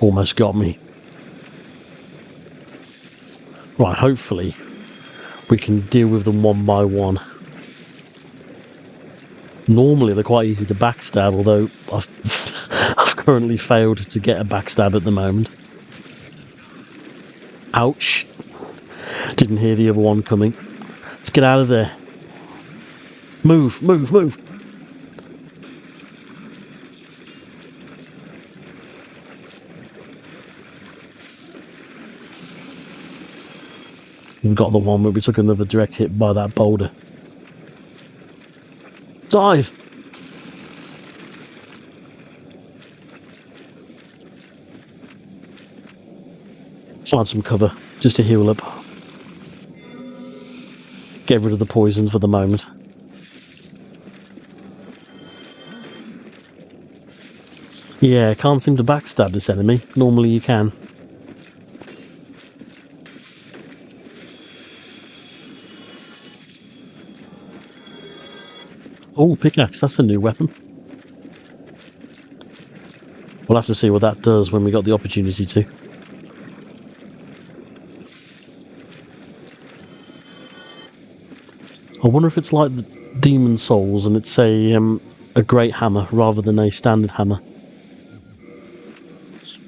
Almost got me. Right, hopefully we can deal with them one by one. Normally they're quite easy to backstab, although I've currently failed to get a backstab at the moment. Ouch. Didn't hear the other one coming. Let's get out of there. Move, move, move. We've got the one where we took another direct hit by that boulder. Dive! Find some cover, just to heal up. Get rid of the poison for the moment. Yeah, can't seem to backstab this enemy. Normally you can. Oh, pickaxe, that's a new weapon. We'll have to see what that does when we got the opportunity to. wonder if it's like the Demon Souls and it's a great hammer rather than a standard hammer.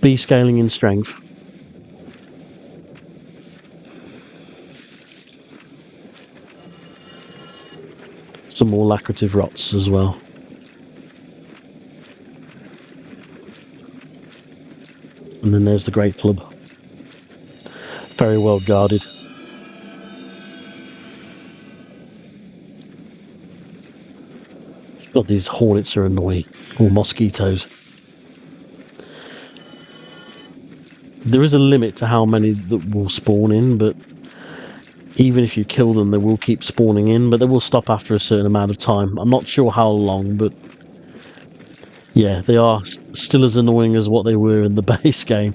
B scaling in strength. Some more lacrative rots as well. And then there's the Great Club. Very well guarded. God, these hornets are annoying. Or mosquitoes. There is a limit to how many that will spawn in, but even if you kill them, they will keep spawning in, but they will stop after a certain amount of time. I'm not sure how long, but yeah, they are still as annoying as what they were in the base game.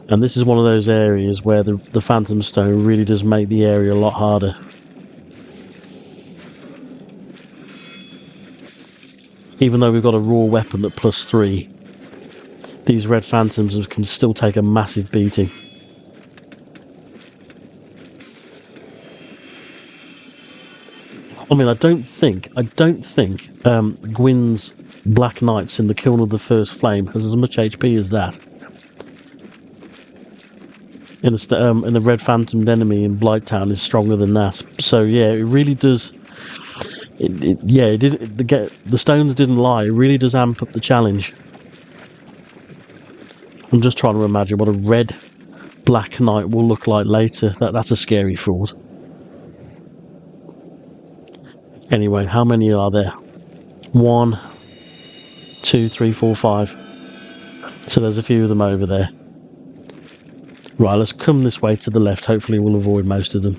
And this is one of those areas where the Phantom Stone really does make the area a lot harder. Even though we've got a raw weapon at +3, these red phantoms can still take a massive beating. I mean, I don't think Gwyn's Black Knights in the Kiln of the First Flame has as much HP as that. In the Red Phantomed enemy in Blighttown is stronger than that. So yeah, it really does. The stones didn't lie. It really does amp up the challenge. I'm just trying to imagine what a red Black Knight will look like later. That's a scary thought. Anyway, how many are there? 1, 2, 3, 4, 5. So there's a few of them over there. Right, let's come this way to the left. Hopefully we'll avoid most of them.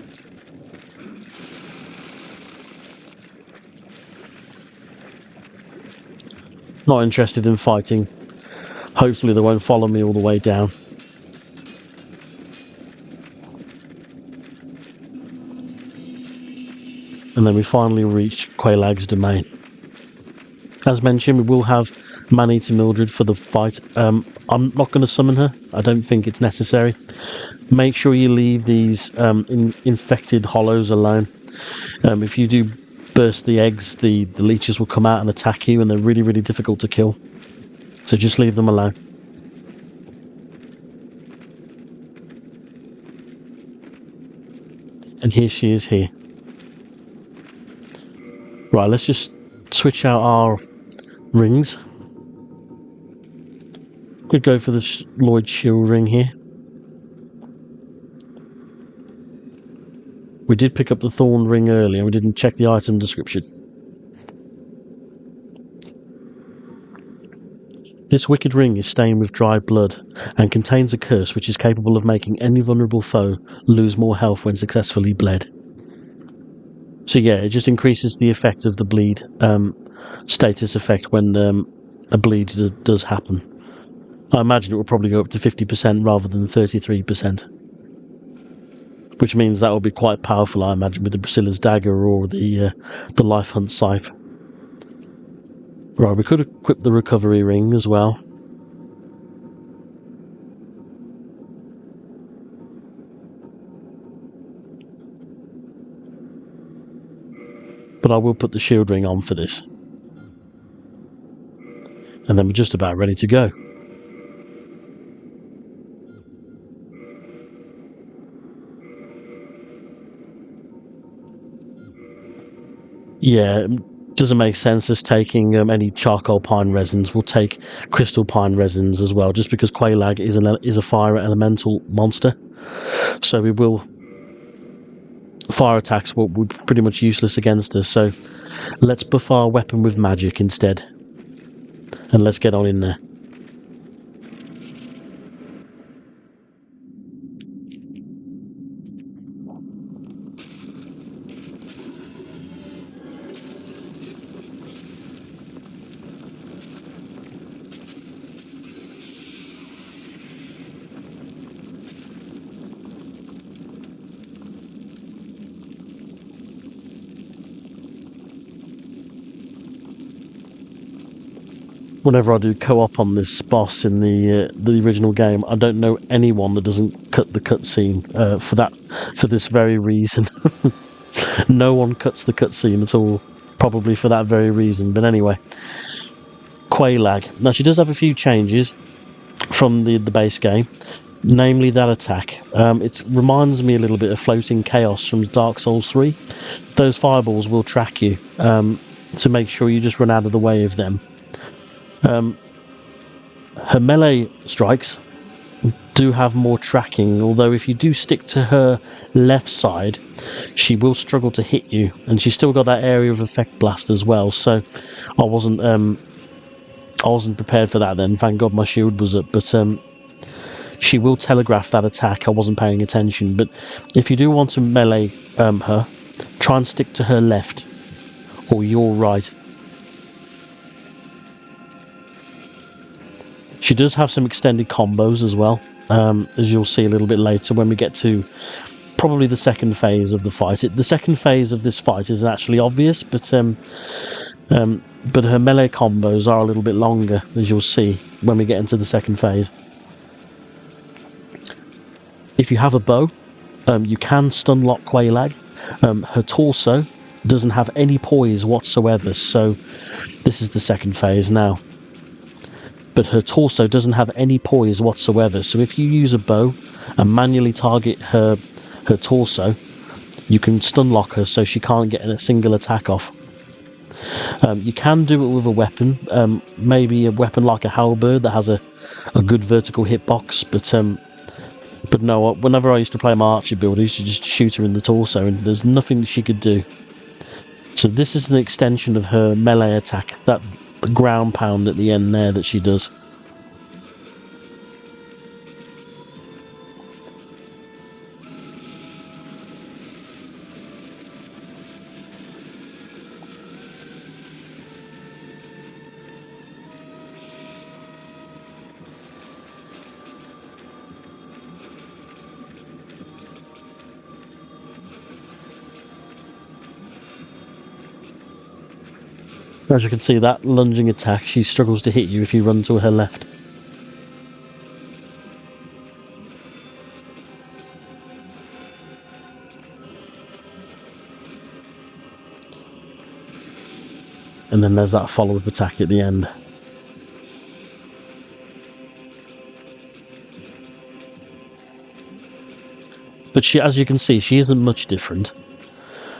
Not interested in fighting. Hopefully they won't follow me all the way down. And then we finally reach Quelaag's domain. As mentioned, we will have Man-Eater Mildred for the fight. I'm not going to summon her. I don't think it's necessary. Make sure you leave these infected hollows alone. If you do burst the eggs, the leeches will come out and attack you, and they're really, really difficult to kill. So just leave them alone. And here she is here. Right, let's just switch out our rings. Could go for the Lloyd Shield ring here. We did pick up the Thorn ring earlier. We didn't check the item description. This wicked ring is stained with dried blood and contains a curse which is capable of making any vulnerable foe lose more health when successfully bled. So yeah, it just increases the effect of the bleed status effect when a bleed does happen. I imagine it will probably go up to 50% rather than 33%. Which means that will be quite powerful, I imagine, with the Basila's Dagger or the Life Hunt Scythe. Right, we could equip the Recovery Ring as well. But I will put the Shield Ring on for this. And then we're just about ready to go. Yeah, it doesn't make sense us taking any charcoal pine resins. We'll take crystal pine resins as well, just because Quelaag is a fire elemental monster. So we will... Fire attacks will be pretty much useless against us, so let's buff our weapon with magic instead. And let's get on in there. whenever I do co-op on this boss in the original game, I don't know anyone that doesn't cut the cutscene for this very reason. No one cuts the cutscene at all, probably for that very reason. But anyway, Quelaag. Now she does have a few changes from the base game, namely that attack. It reminds me a little bit of Floating Chaos from Dark Souls 3. Those fireballs will track you, to make sure you just run out of the way of them. Her melee strikes do have more tracking, although if you do stick to her left side, she will struggle to hit you, and she's still got that area of effect blast as well. So I wasn't prepared for that then. Thank God my shield was up, but she will telegraph that attack. I wasn't paying attention, but if you do want to melee her, try and stick to her left or your right. She does have some extended combos as well, as you'll see a little bit later when we get to probably the second phase of the fight. The second phase of this fight isn't actually obvious, but her melee combos are a little bit longer, as you'll see when we get into the second phase. If you have a bow, you can stun lock Quelaag. Her torso doesn't have any poise whatsoever, so this is the second phase now. But her torso doesn't have any poise whatsoever, so if you use a bow and manually target her torso, you can stun lock her so she can't get a single attack off. You can do it with a weapon, maybe a weapon like a halberd that has a good vertical hitbox, but no, whenever I used to play my archer build, I used to just shoot her in the torso and there's nothing she could do. So this is an extension of her melee attack, that the ground pound at the end there that she does. As you can see, that lunging attack, she struggles to hit you if you run to her left. And then there's that follow-up attack at the end. But she, as you can see, she isn't much different.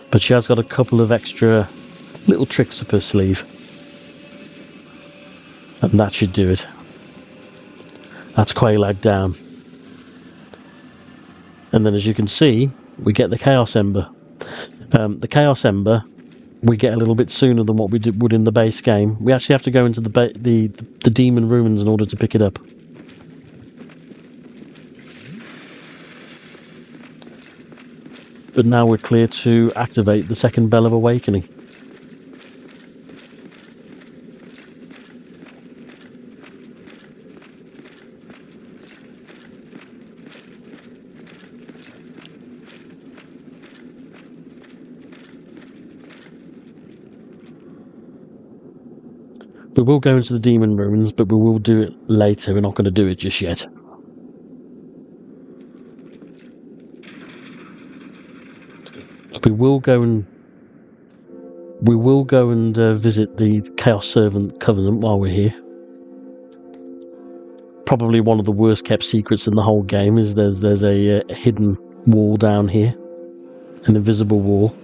But she has got a couple of extra little tricks up her sleeve. And that should do it. That's Quelaag down. And then as you can see, we get the Chaos Ember. The Chaos Ember we get a little bit sooner than what we would in the base game. We actually have to go into the Demon Ruins in order to pick it up. But now we're clear to activate the second Bell of Awakening. We will go into the Demon Ruins, but we will do it later. We're not going to do it just yet. We will go and visit the Chaos Servant Covenant while we're here. Probably one of the worst kept secrets in the whole game is there's a hidden wall down here, an invisible wall.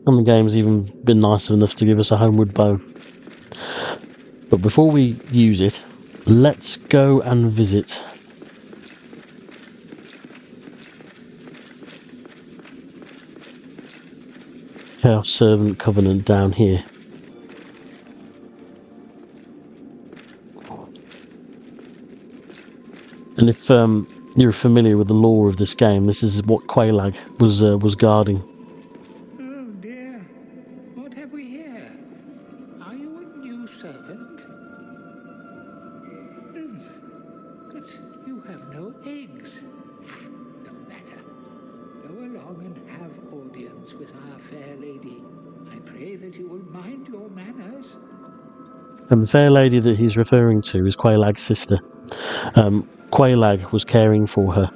And the game's even been nice enough to give us a homeward bow. But before we use it, let's go and visit Chaos Servant Covenant down here. And if you're familiar with the lore of this game, this is what Quelaag was guarding. Oh dear, what have we here? Are you a new servant? But you have no eggs. No matter. Go along and have audience with our fair lady. I pray that you will mind your manners. And the fair lady that he's referring to is Quelaag's sister. Quelaag was caring for her.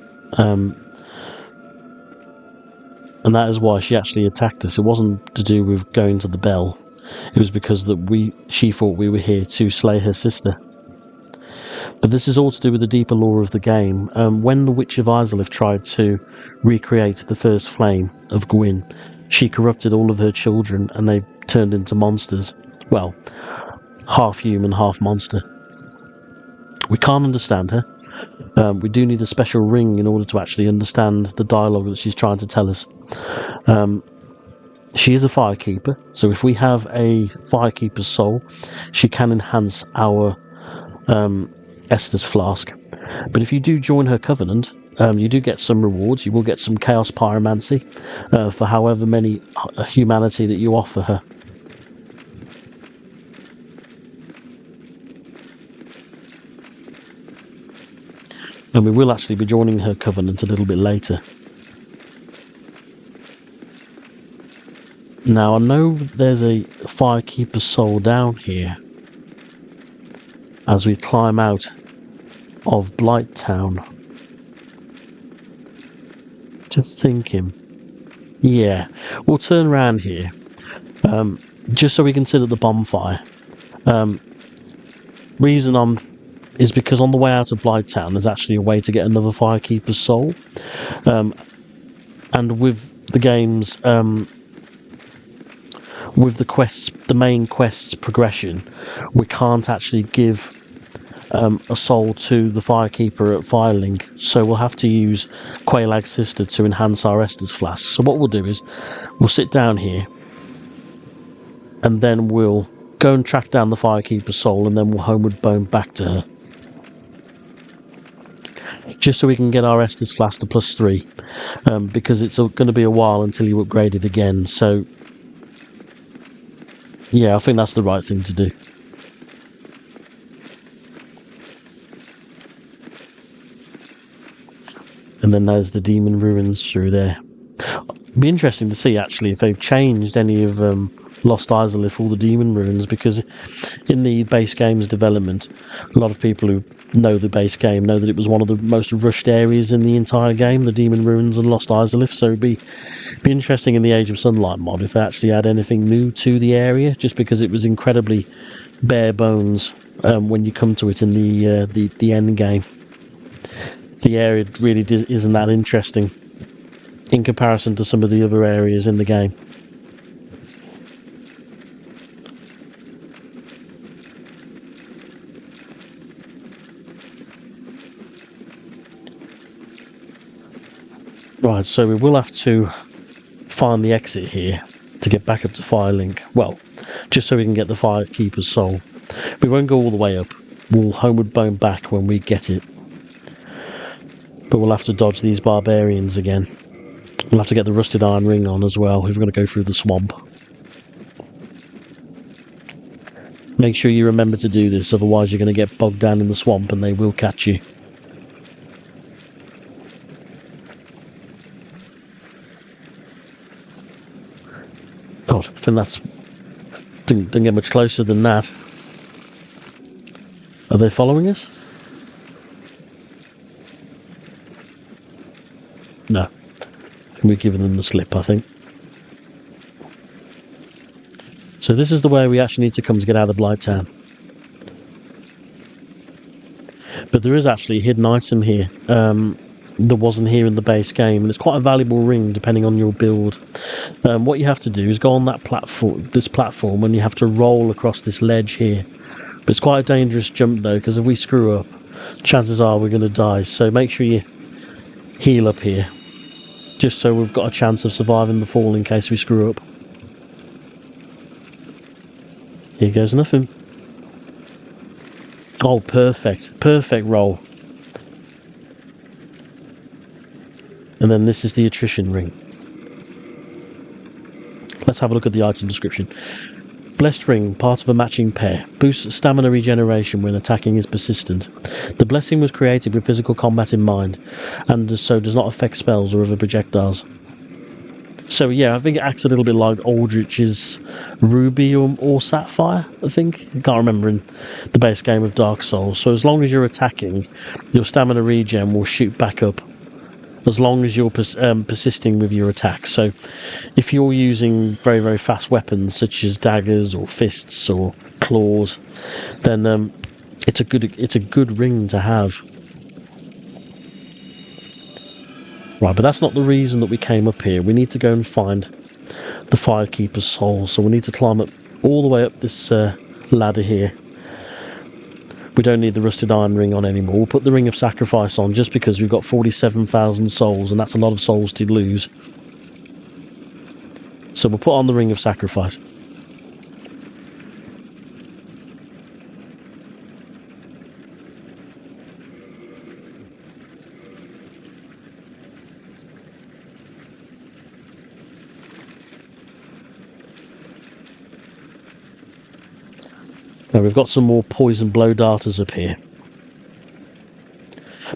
And that is why she actually attacked us. It wasn't to do with going to the bell. It was because she thought we were here to slay her sister. But this is all to do with the deeper lore of the game. When the Witch of Izalith tried to recreate the first flame of Gwyn, she corrupted all of her children and they turned into monsters. Well, half human, half monster. We can't understand her. We do need a special ring in order to actually understand the dialogue that she's trying to tell us. She is a firekeeper, so if we have a firekeeper's soul, she can enhance our Estus flask. But if you do join her covenant, you do get some rewards. You will get some chaos pyromancy for however many humanity that you offer her. And we will actually be joining her covenant a little bit later. Now, I know there's a firekeeper's soul down here as we climb out of Blighttown. Just thinking. Yeah, we'll turn around here just so we can sit at the bonfire. Reason is because on the way out of Blighttown there's actually a way to get another firekeeper's soul, and with the game's with the quests, the main quests progression, we can't actually give a soul to the firekeeper at Firelink, so we'll have to use Quelaag's sister to enhance our Estus flask. So what we'll do is we'll sit down here and then we'll go and track down the firekeeper's soul, and then we'll homeward bone back to her, just so we can get our Estus flask to +3, because it's going to be a while until you upgrade it again. So yeah, I think that's the right thing to do. And then there's the demon ruins through there. It'd be interesting to see actually if they've changed any of Lost Izalith, all the demon ruins, because in the base game's development, a lot of people who know the base game know that it was one of the most rushed areas in the entire game, the demon ruins and Lost Izalith. So it'd be interesting in the Age of Sunlight mod if they actually add anything new to the area, just because it was incredibly bare bones when you come to it in the end game. The area really isn't that interesting in comparison to some of the other areas in the game. Right, so we will have to find the exit here to get back up to Firelink. Well, just so we can get the Firekeeper's soul. We won't go all the way up. We'll homeward bone back when we get it. But we'll have to dodge these barbarians again. We'll have to get the rusted iron ring on as well if we're going to go through the swamp. Make sure you remember to do this, otherwise you're going to get bogged down in the swamp and they will catch you. God, I think that's... Didn't get much closer than that. Are they following us? No. We're giving them the slip, I think. So this is the way we actually need to come to get out of Blighttown. But there is actually a hidden item here that wasn't here in the base game, and it's quite a valuable ring depending on your build. What you have to do is go on that platform, and you have to roll across this ledge here. But it's quite a dangerous jump though, because if we screw up, chances are we're going to die. So make sure you heal up here, just so we've got a chance of surviving the fall in case we screw up. Here goes nothing. Oh, perfect. Perfect roll. And then this is the attrition ring. Let's have a look at the item description. Blessed ring, part of a matching pair. Boosts stamina regeneration when attacking is persistent. The blessing was created with physical combat in mind, and so does not affect spells or other projectiles. So yeah, I think it acts a little bit like Aldrich's Ruby or Sapphire, I think. I can't remember in the base game of Dark Souls. So as long as you're attacking, your stamina regen will shoot back up, as long as you're persisting with your attacks. So if you're using very, very fast weapons, such as daggers or fists or claws, then it's a good ring to have. Right, but that's not the reason that we came up here. We need to go and find the Firekeeper's soul. So we need to climb up all the way up this ladder here. We don't need the rusted iron ring on anymore. We'll put the ring of sacrifice on just because we've got 47,000 souls, and that's a lot of souls to lose. So we'll put on the ring of sacrifice. Now we've got some more poison blow darters up here.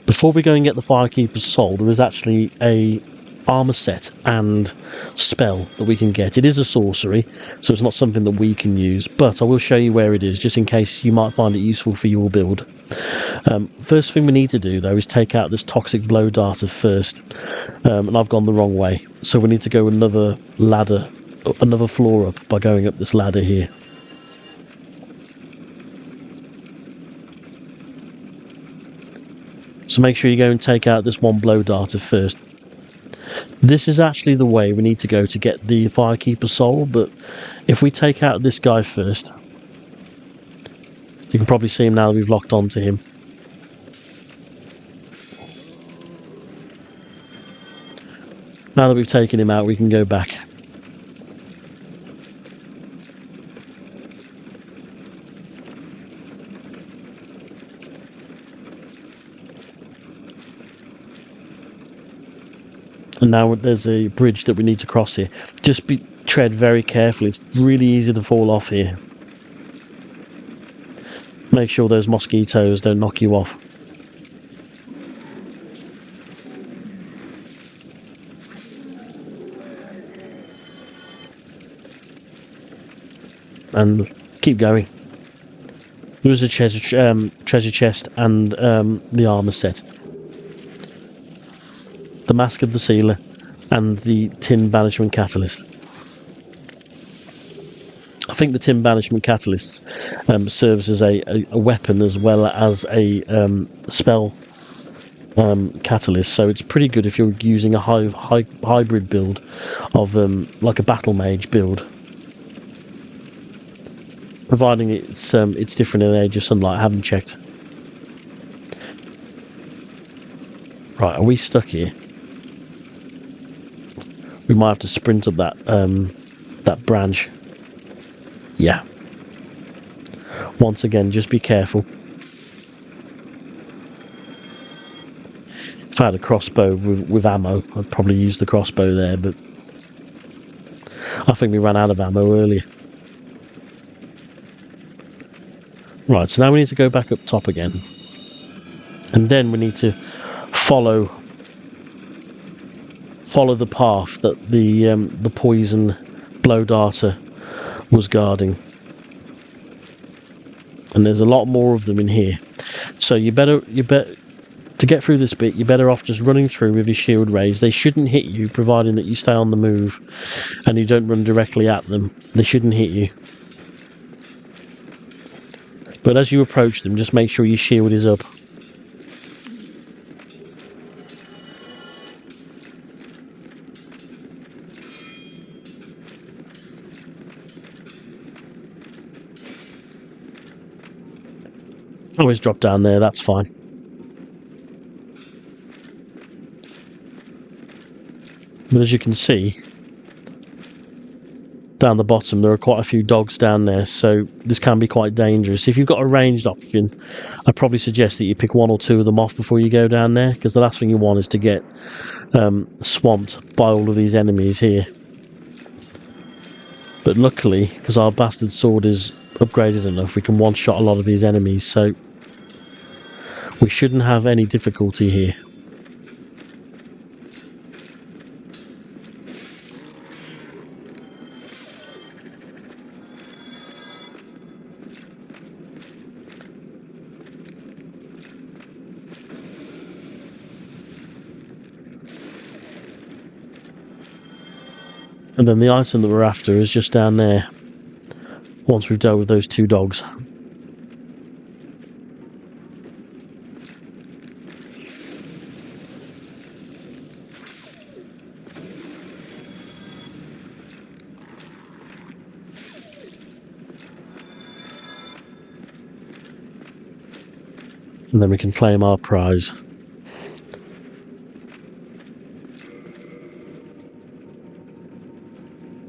Before we go and get the Firekeeper's soul, there is actually a armor set and spell that we can get. It is a sorcery, so it's not something that we can use, but I will show you where it is, just in case you might find it useful for your build. First thing we need to do, though, is take out this toxic blow darter first, and I've gone the wrong way, so we need to go another ladder, another floor up by going up this ladder here. So make sure you go and take out this one blow darter first. This is actually the way we need to go to get the Firekeeper soul, but if we take out this guy first, you can probably see him now that we've locked onto him. Now that we've taken him out, we can go back. And now there's a bridge that we need to cross here. Just tread very carefully. It's really easy to fall off here. Make sure those mosquitoes don't knock you off. And keep going. There is a treasure chest and the armor set. The Mask of the Sealer, and the Tin Banishment Catalyst. I think the Tin Banishment Catalyst serves as a weapon as well as a spell catalyst, so it's pretty good if you're using a hybrid build of like a battle mage build, providing it's different in Age of Sunlight. I haven't checked. Right, are we stuck here? We might have to sprint up that branch. Yeah. Once again, just be careful. If I had a crossbow with ammo, I'd probably use the crossbow there, but I think we ran out of ammo earlier. Right, so now we need to go back up top again. And then we need to follow the path that the poison blow darter was guarding. And there's a lot more of them in here. So you better to get through this bit, you're better off just running through with your shield raised. They shouldn't hit you, providing that you stay on the move and you don't run directly at them. They shouldn't hit you. But as you approach them, just make sure your shield is up. Always drop down there, that's fine. But as you can see, down the bottom, there are quite a few dogs down there, so this can be quite dangerous. If you've got a ranged option, I'd probably suggest that you pick 1 or 2 of them off before you go down there, because the last thing you want is to get swamped by all of these enemies here. But luckily, because our bastard sword is upgraded enough, we can one-shot a lot of these enemies, so we shouldn't have any difficulty here. And then the item that we're after is just down there, once we've dealt with those 2 dogs. And then we can claim our prize.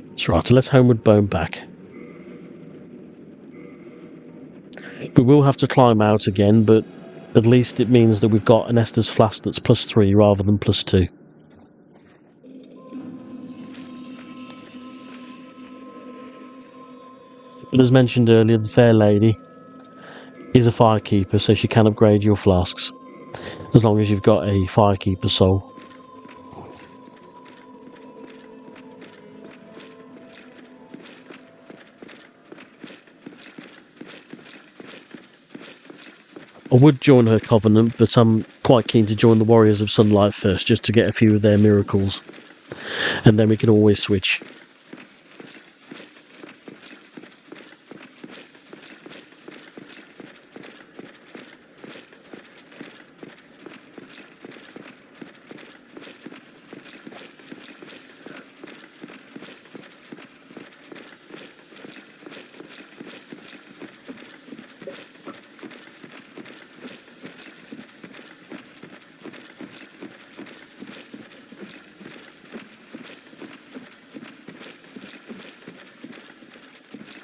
That's right, so let's homeward bone back. We will have to climb out again, but at least it means that we've got an Estus flask that's +3 rather than +2. But as mentioned earlier, the fair lady is a firekeeper, so she can upgrade your flasks, as long as you've got a firekeeper soul. I would join her covenant, but I'm quite keen to join the Warriors of Sunlight first, just to get a few of their miracles, and then we can always switch.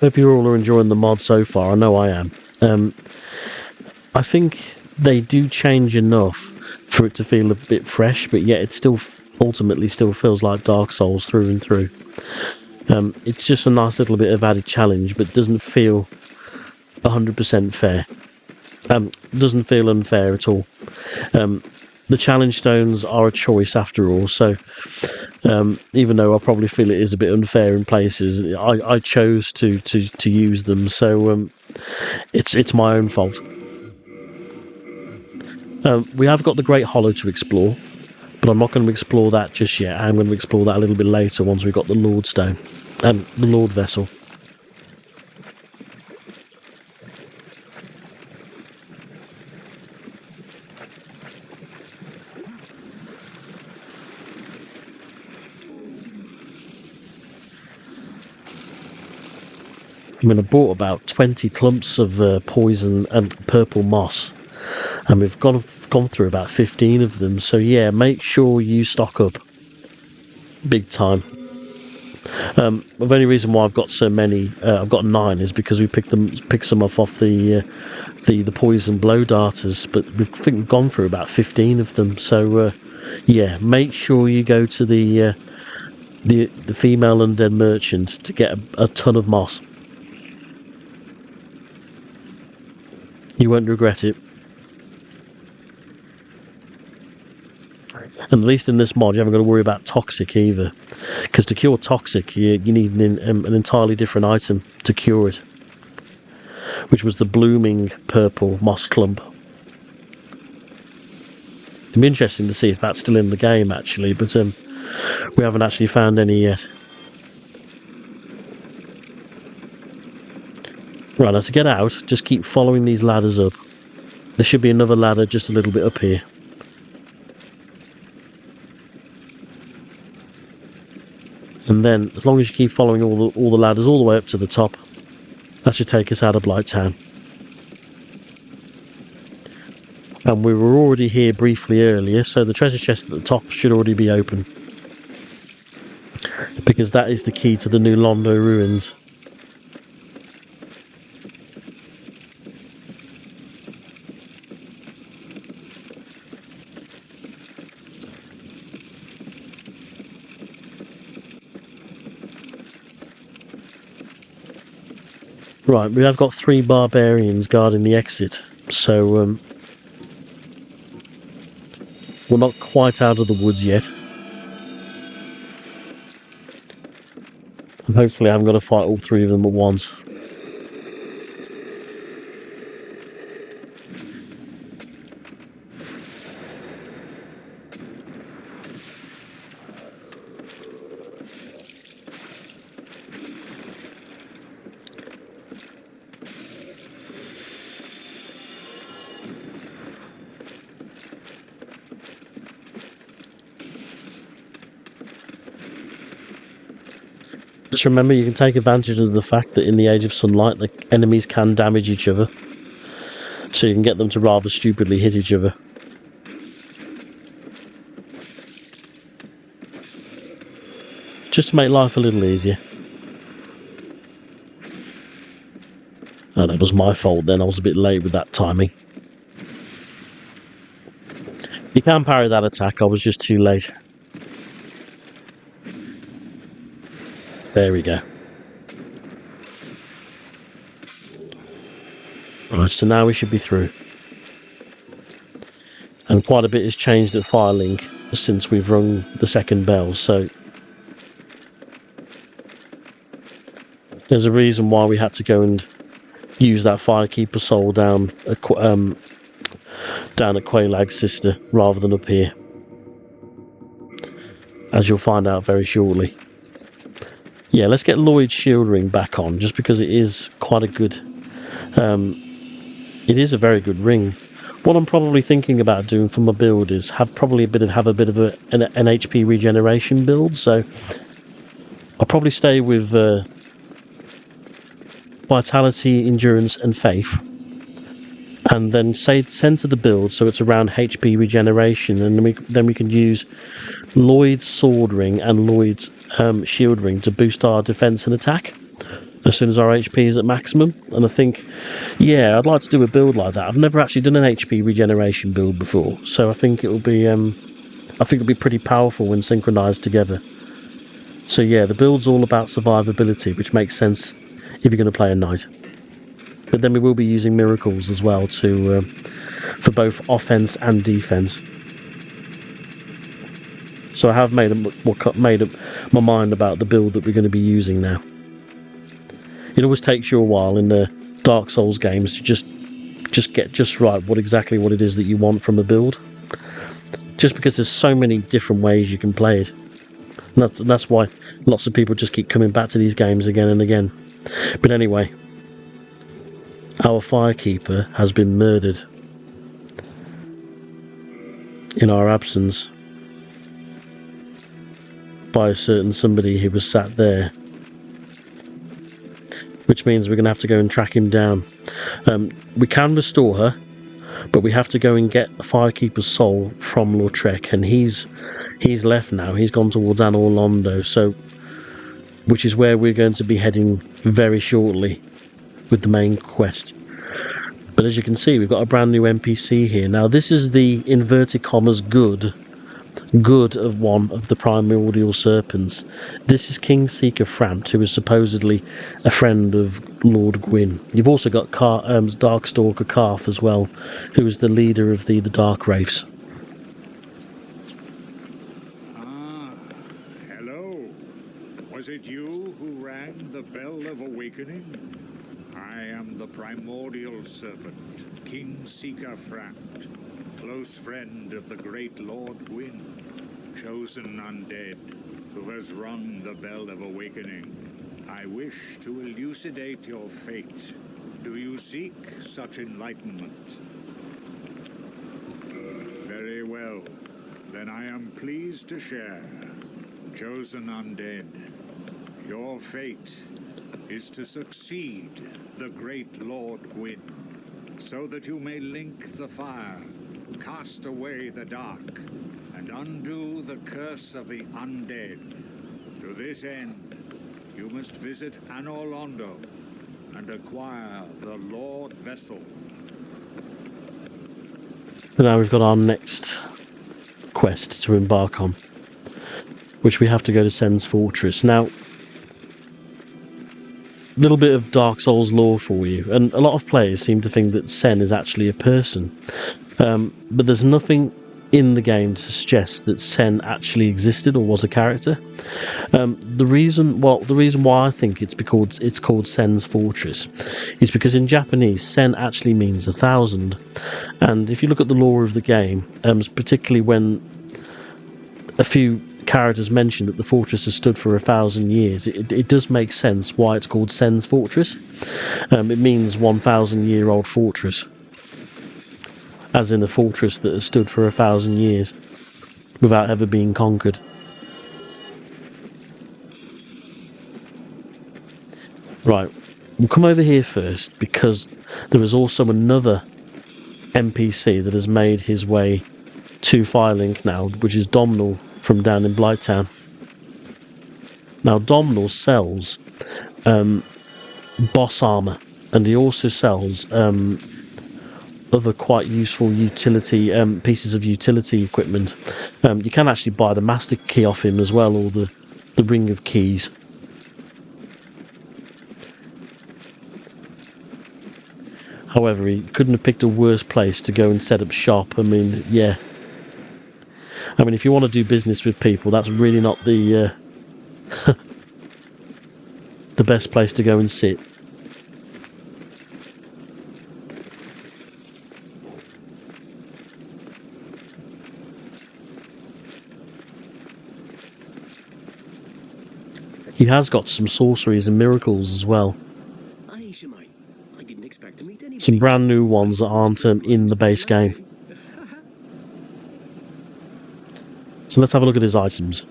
Hope you all are enjoying the mod so far. I know I am. I think they do change enough for it to feel a bit fresh, but yet it still ultimately still feels like Dark Souls through and through. It's just a nice little bit of added challenge, but doesn't feel 100% fair. Doesn't feel unfair at all. The challenge stones are a choice after all, so even though I probably feel it is a bit unfair in places, I chose to use them, so it's my own fault. We have got the Great Hollow to explore, but I'm not going to explore that just yet. I'm going to explore that a little bit later once we've got the Lord Stone and the Lord Vessel. I mean, I bought about 20 clumps of poison and purple moss, and we've gone through about 15 of them, so yeah, make sure you stock up big time. The only reason why I've got so many, I've got 9, is because we picked some off the poison blow darters, but we've gone through about 15 of them, so yeah, make sure you go to the female undead merchant to get a ton of moss. You won't regret it. And at least in this mod, you haven't got to worry about toxic either, because to cure toxic, you need an entirely different item to cure it, which was the blooming purple moss clump. It'd be interesting to see if that's still in the game, actually, but we haven't actually found any yet. Right, now to get out, just keep following these ladders up. There should be another ladder just a little bit up here. And then, as long as you keep following all the ladders all the way up to the top, that should take us out of Blighttown. And we were already here briefly earlier, so the treasure chest at the top should already be open. because that is the key to the new Londo ruins. Right, we have got 3 barbarians guarding the exit, so we're not quite out of the woods yet. And hopefully I haven't got to fight all 3 of them at once. Just remember, you can take advantage of the fact that in the Age of Sunlight, the enemies can damage each other. So you can get them to rather stupidly hit each other. Just to make life a little easier. Oh, that was my fault then, I was a bit late with that timing. You can parry that attack, I was just too late. There we go. Right, so now we should be through. And quite a bit has changed at Firelink since we've rung the second bell, so there's a reason why we had to go and use that Firekeeper soul down at Quelaag's sister rather than up here, as you'll find out very shortly. Yeah, let's get Lloyd's shield ring back on, just because it is quite a good it is a very good ring. What I'm probably thinking about doing for my build is have a bit of an HP regeneration build, so I'll probably stay with Vitality, Endurance and Faith, and then center the build so it's around HP regeneration, and then we can use Lloyd's sword ring and Lloyd's shield ring to boost our defense and attack as soon as our HP is at maximum. And I think, yeah, I'd like to do a build like that. I've never actually done an HP regeneration build before, so I think it'll be pretty powerful when synchronized together. So yeah, the build's all about survivability, which makes sense if you're going to play a knight. But then we will be using miracles as well for both offense and defense. So I have made up my mind about the build that we're going to be using now. It always takes you a while in the Dark Souls games to just get just right what it is that you want from a build. Just because there's so many different ways you can play it. And that's why lots of people just keep coming back to these games again and again. But anyway, our Firekeeper has been murdered in our absence by a certain somebody who was sat there, which means we're going to have to go and track him down. We can restore her, but we have to go and get a Firekeeper's soul from Lautrec, and he's left now. He's gone towards Anor Londo, so which is where we're going to be heading very shortly with the main quest. But as you can see, we've got a brand new NPC here. Now this is the inverted commas good of one of the primordial serpents. This is King Seeker Frampt, who is supposedly a friend of Lord Gwyn. You've also got Darkstalker Carth as well, who is the leader of the Dark Wraiths. Ah, hello. Was it you who rang the bell of awakening? I am the primordial serpent, King Seeker Frampt, close friend of the great Lord Gwyn, chosen undead, who has rung the bell of awakening. I wish to elucidate your fate. Do you seek such enlightenment? Very well. Then I am pleased to share. Chosen undead, your fate is to succeed the great Lord Gwyn, so that you may link the fire, cast away the dark, and undo the curse of the undead. To this end, you must visit Anor Londo and acquire the Lord Vessel. And now we've got our next quest to embark on, which we have to go to Sen's Fortress. Now, a little bit of Dark Souls lore for you, and a lot of players seem to think that Sen is actually a person, but there's nothing in the game to suggest that Sen actually existed or was a character. The reason why I think it's called Sen's Fortress is because in Japanese, Sen actually means 1,000, and if you look at the lore of the game, particularly when a few characters mention that the fortress has stood for 1,000 years, it does make sense why it's called Sen's Fortress. It means 1,000-year-old fortress, as in a fortress that has stood for 1,000 years without ever being conquered. Right, we'll come over here first because there is also another NPC that has made his way to Firelink now, which is Domhnall from down in Blighttown. Now, Domhnall sells boss armor, and he also sells other quite useful utility pieces of utility equipment. You can actually buy the master key off him as well, or the ring of keys. However, he couldn't have picked a worse place to go and set up shop. I mean, yeah. I mean, if you want to do business with people, that's really not the the best place to go and sit. He has got some sorceries and miracles as well. Some brand new ones that aren't in the base game. So let's have a look at his items.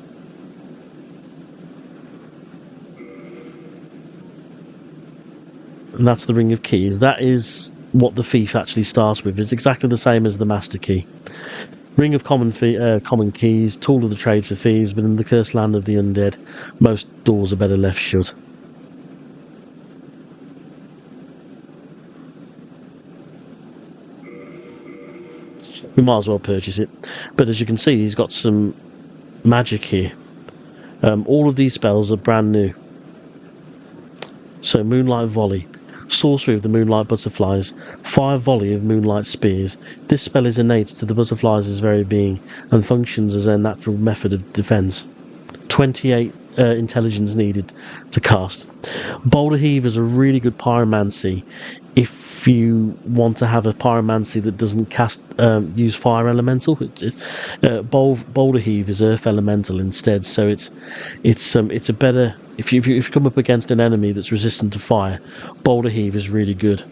And that's the Ring of Keys. That is what the thief actually starts with. It's exactly the same as the Master Key. Ring of Common Keys, tool of the trade for thieves, but in the cursed land of the undead, most doors are better left shut. We might as well purchase it. But as you can see, he's got some magic here. All of these spells are brand new. So Moonlight Volley, Sorcery of the Moonlight Butterflies, Fire Volley of Moonlight Spears. This spell is innate to the butterflies' very being and functions as their natural method of defense. 28 intelligence needed to cast. Boulder Heave is a really good pyromancy if you want to have a pyromancy that doesn't use fire elemental. Boulder Heave is earth elemental instead, so it's a better if you come up against an enemy that's resistant to fire. Boulder Heave is really good.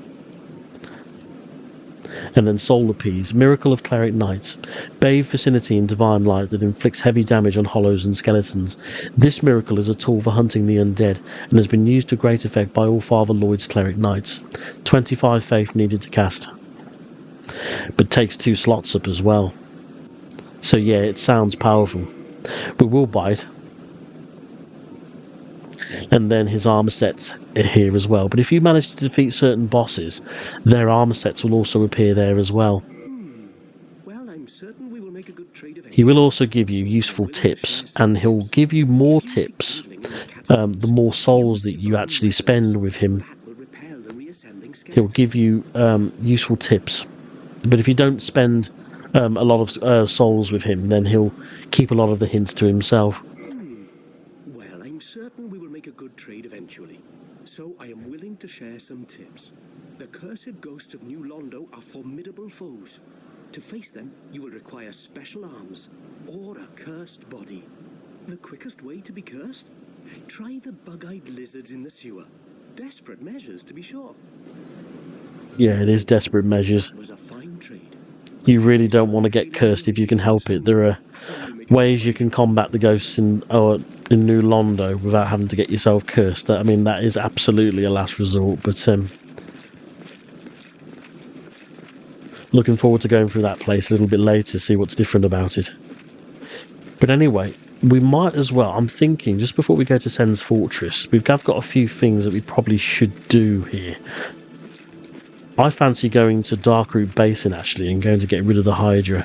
And then Solar Peas, Miracle of Cleric Knights, bathe vicinity in divine light that inflicts heavy damage on hollows and skeletons. This miracle is a tool for hunting the undead and has been used to great effect by all Father Lloyd's Cleric Knights. 25 faith needed to cast, but takes 2 slots up as well. So yeah, it sounds powerful, but we'll buy it. And then his armor sets are here as well. But if you manage to defeat certain bosses, their armor sets will also appear there as well. Well, I'm certain we will make a good trade of it. He will also give you useful tips, and he'll give you more tips the more souls that you actually spend with him. He'll give you useful tips. But if you don't spend a lot of souls with him, then he'll keep a lot of the hints to himself. Well, I'm certain we will make a good trade eventually. So I am willing to share some tips. The cursed ghosts of New Londo are formidable foes. To face them, you will require special arms or a cursed body. The quickest way to be cursed? Try the bug-eyed lizards in the sewer. Desperate measures, to be sure. Yeah, it is desperate measures. It was a fine trade. You really don't want to get cursed if you can help it. There are ways you can combat the ghosts in New Londo without having to get yourself cursed. That is absolutely a last resort, but looking forward to going through that place a little bit later to see what's different about it. But anyway, we might as well. I'm thinking just before we go to Sen's Fortress, we've got a few things that we probably should do here. I fancy going to Darkroot Basin actually and going to get rid of the Hydra.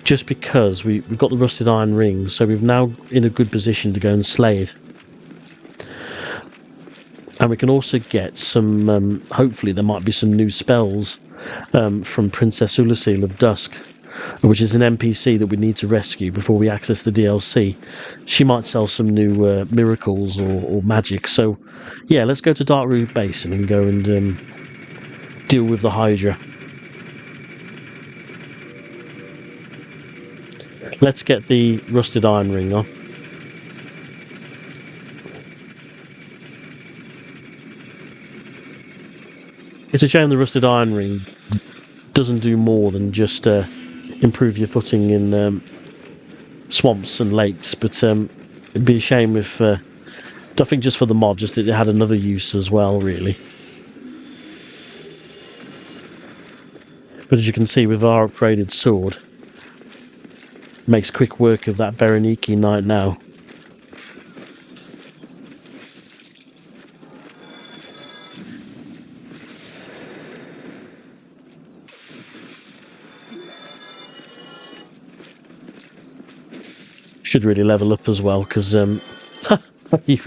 Just because we've got the rusted iron ring, so we're now in a good position to go and slay it. And we can also get some, hopefully there might be some new spells from Princess Ulasil of Dusk, which is an NPC that we need to rescue before we access the DLC. She might sell some new miracles or magic. So, yeah, let's go to Darkroot Basin and go and deal with the Hydra. Let's get the rusted iron ring on. It's a shame the rusted iron ring doesn't do more than just improve your footing in swamps and lakes, but it'd be a shame if I think just for the mod, just that it had another use as well, really. But as you can see with our upgraded sword, makes quick work of that Berenike Knight now. Should really level up as well, because you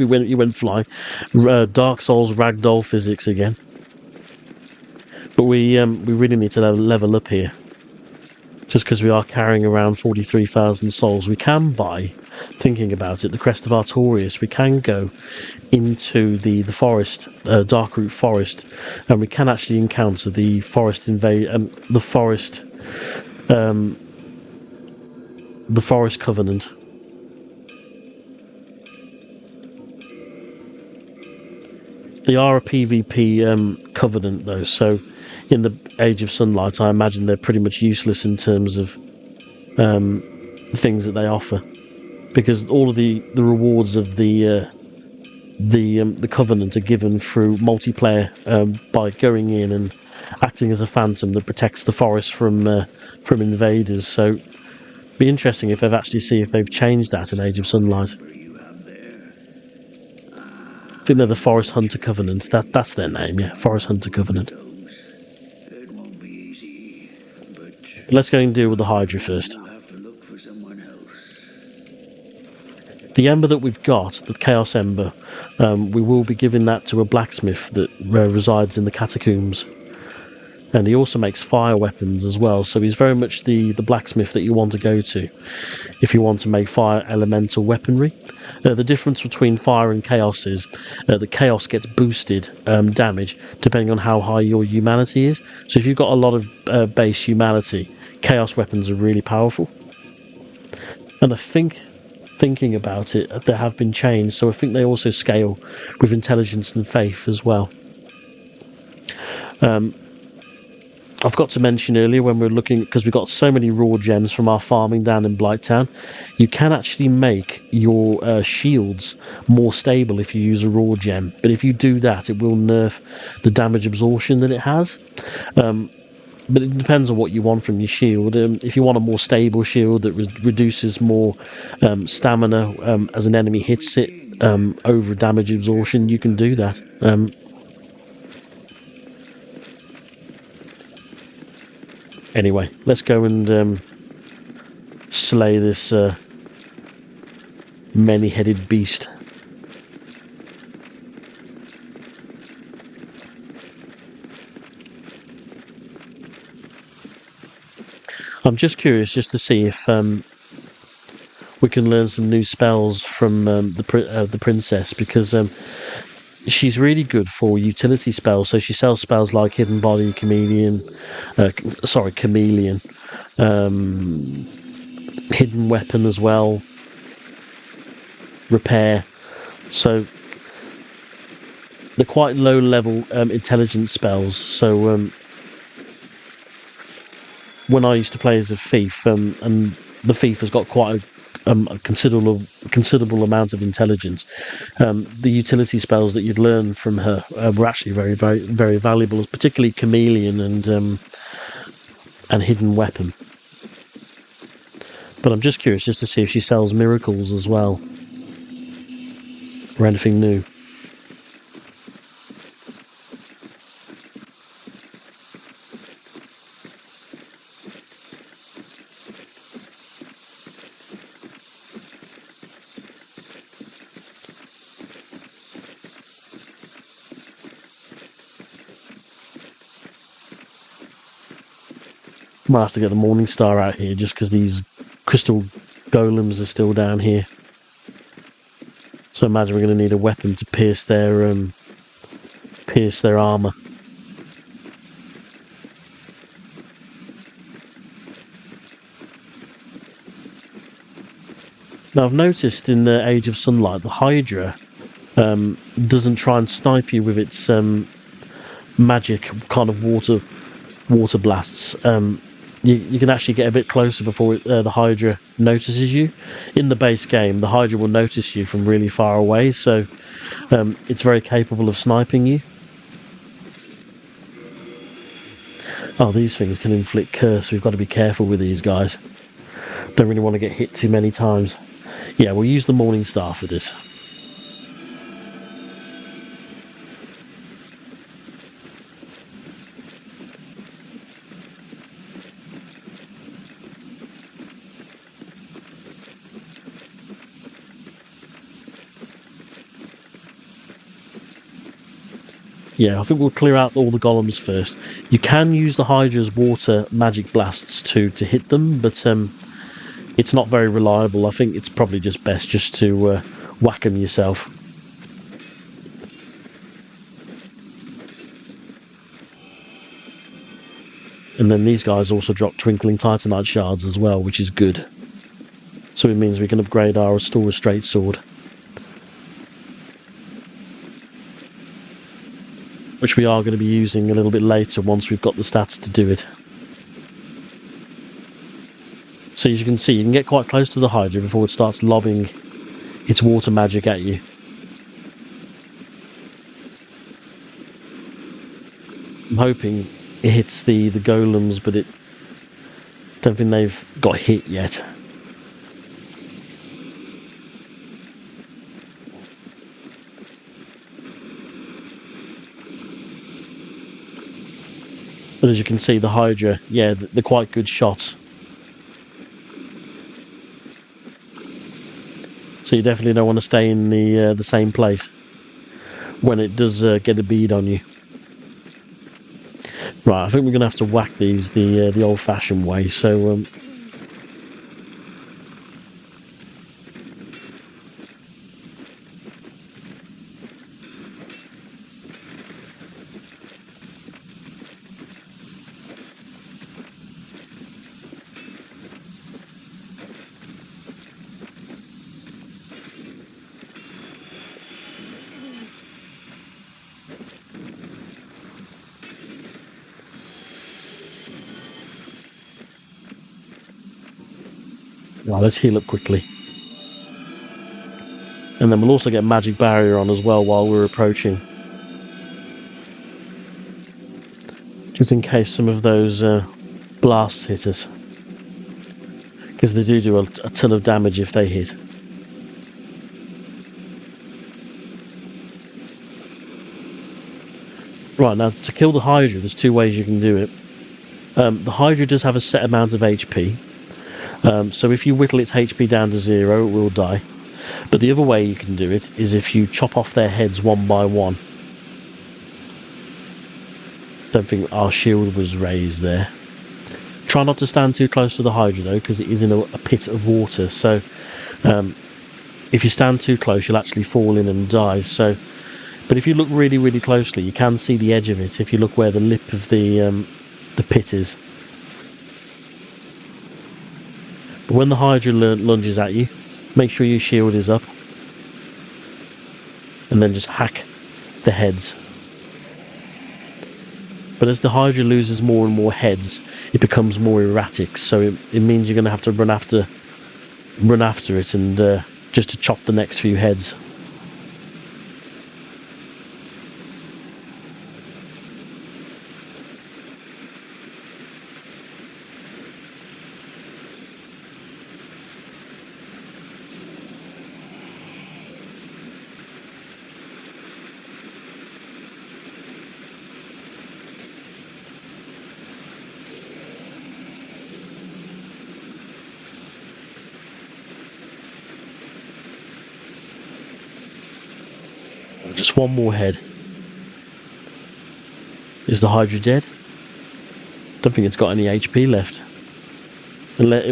went flying. Dark Souls ragdoll physics again. But we really need to level up here. Just because we are carrying around 43,000 souls, we can buy, thinking about it, the Crest of Artorias. We can go into the forest, Darkroot Forest, and we can actually encounter the forest the Forest Covenant. They are a PvP covenant though, so in the Age of Sunlight I imagine they're pretty much useless in terms of things that they offer, because all of the rewards of the Covenant are given through multiplayer by going in and acting as a phantom that protects the forest from invaders. So it'd be interesting if they've changed that in Age of Sunlight. I think they're the Forest Hunter Covenant. That's their name, yeah. Forest Hunter Covenant. Let's go and deal with the Hydra first. The ember that we've got, the Chaos Ember, we will be giving that to a blacksmith that resides in the catacombs. And he also makes fire weapons as well, so he's very much the blacksmith that you want to go to if you want to make fire elemental weaponry. The difference between fire and chaos is the chaos gets boosted damage depending on how high your humanity is. So if you've got a lot of base humanity, chaos weapons are really powerful. And I think, thinking about it, they have been changed, so I think they also scale with intelligence and faith as well. I've got to mention earlier when we were looking, because we got so many raw gems from our farming down in Blighttown, you can actually make your shields more stable if you use a raw gem. But if you do that, it will nerf the damage absorption that it has. But it depends on what you want from your shield. If you want a more stable shield that reduces more stamina as an enemy hits it over damage absorption, you can do that. Anyway, let's go and slay this many-headed beast. I'm just curious just to see if we can learn some new spells from the princess, because she's really good for utility spells. So she sells spells like Hidden Body, Chameleon, Hidden Weapon as well, Repair. So they're quite low level intelligence spells. So when I used to play as a thief, and the thief has got quite a considerable amount of intelligence, the utility spells that you'd learn from her were actually very, very, very valuable, particularly Chameleon and Hidden Weapon. But I'm just curious just to see if she sells miracles as well. Or anything new. Might have to get the Morning Star out here just because these crystal golems are still down here. So imagine we're going to need a weapon to pierce their armor. Now I've noticed in the Age of Sunlight, the Hydra doesn't try and snipe you with its magic kind of water blasts. You can actually get a bit closer before the Hydra notices you. In the base game, the Hydra will notice you from really far away, so it's very capable of sniping you. Oh, these things can inflict curse. We've got to be careful with these guys. Don't really want to get hit too many times. Yeah, we'll use the Morning Star for this. Yeah, I think we'll clear out all the golems first. You can use the Hydra's water magic blasts to hit them, but it's not very reliable. I think it's probably just best just to whack them yourself. And then these guys also drop Twinkling Titanite shards as well, which is good. So it means we can upgrade our Restore a Straight Sword. Which we are going to be using a little bit later once we've got the stats to do it. So as you can see, you can get quite close to the Hydra before it starts lobbing its water magic at you. I'm hoping it hits the golems, but I don't think they've got hit yet. But as you can see, the Hydra, yeah, they're quite good shots. So you definitely don't want to stay in the same place when it does get a bead on you. Right, I think we're going to have to whack these the old-fashioned way. So well, let's heal up quickly. And then we'll also get Magic Barrier on as well while we're approaching. Just in case some of those blasts hit us. Because they do a ton of damage if they hit. Right, now to kill the Hydra, there's two ways you can do it. The Hydra does have a set amount of HP. So if you whittle its HP down to 0, it will die. But the other way you can do it is if you chop off their heads one by one. Don't think our shield was raised there. Try not to stand too close to the Hydra though, because it is in a pit of water. So if you stand too close, you'll actually fall in and die. But if you look really, really closely, you can see the edge of it. If you look where the lip of the pit is. But when the Hydra lunges at you, make sure your shield is up. And then just hack the heads. But as the Hydra loses more and more heads, it becomes more erratic. So it means you're going to have to run after it and just to chop the next few heads. Just one more head. Is the Hydra dead? Don't think it's got any HP left.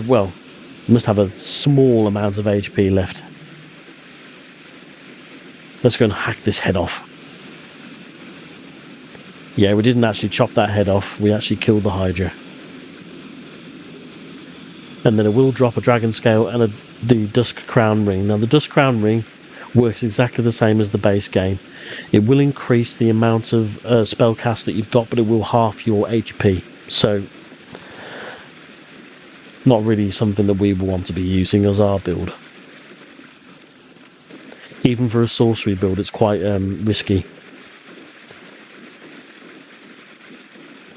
Well, it must have a small amount of HP left. Let's go and hack this head off. Yeah, we didn't actually chop that head off. We actually killed the Hydra. And then it will drop a dragon scale and the Dusk Crown Ring. Now, the Dusk Crown Ring works exactly the same as the base game. It will increase the amount of spell cast that you've got, but it will half your HP. So, not really something that we will want to be using as our build. Even for a sorcery build, it's quite risky.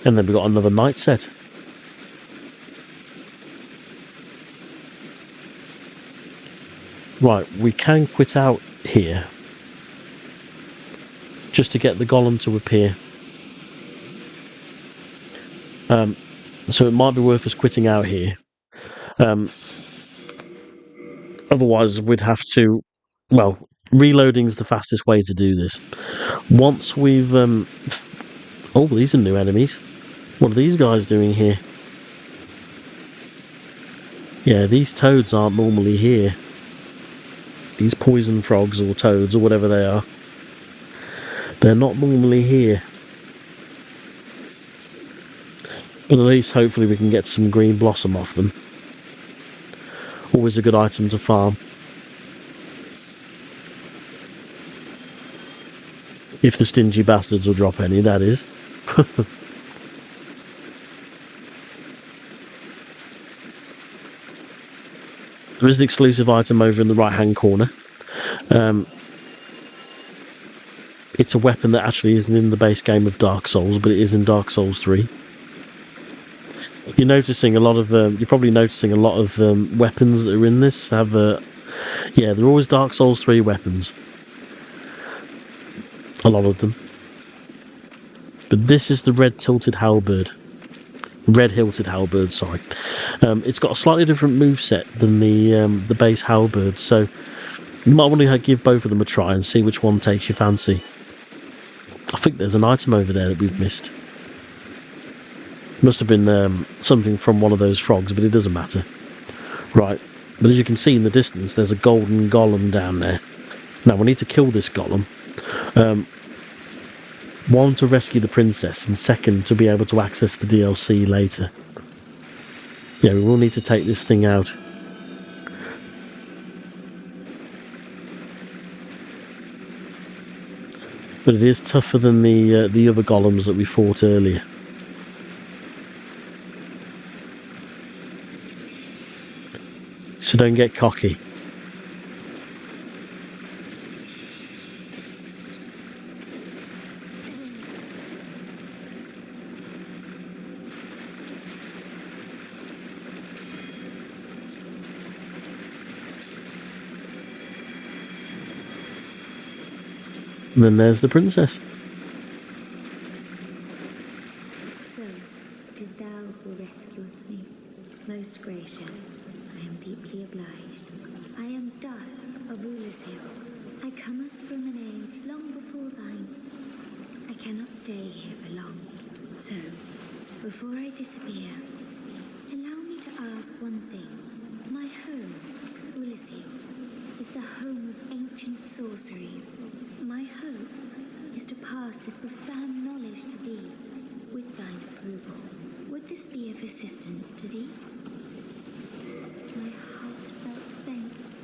And then we've got another knight set. Right, we can quit out here just to get the golem to appear. So it might be worth us quitting out here. Otherwise, we'd have to... Well, reloading is the fastest way to do this. Once we've... Oh, these are new enemies. What are these guys doing here? Yeah, these toads aren't normally here. These poison frogs or toads or whatever they are. They're not normally here. But at least hopefully we can get some green blossom off them. Always a good item to farm. If the stingy bastards will drop any, that is. There is an exclusive item over in the right hand corner. It's a weapon that actually isn't in the base game of Dark Souls, but it is in Dark Souls 3. You're noticing a lot of... you're probably noticing a lot of weapons that are in this have... yeah, they're always Dark Souls 3 weapons. A lot of them. But this is the red-hilted halberd, sorry. It's got a slightly different moveset than the base halberd, so you might want to give both of them a try and see which one takes your fancy. I think there's an item over there that we've missed. Must have been something from one of those frogs, but it doesn't matter. Right, but as you can see in the distance, there's a golden golem down there. Now, we need to kill this golem. One, to rescue the princess, and second, to be able to access the DLC later. Yeah, we will need to take this thing out. But it is tougher than the other golems that we fought earlier. So don't get cocky. And then there's the princess. So, it is thou who rescueth me. Most gracious, I am deeply obliged. I am Dusk of Ulisil. I cometh from an age long before thine. I cannot stay here for long. So, before I disappear, allow me to ask one thing. My home, Ulisil, is the home of ancient sorceries. My hope is to pass this profound knowledge to thee, with thine approval. Would this be of assistance to thee? My heartfelt thanks.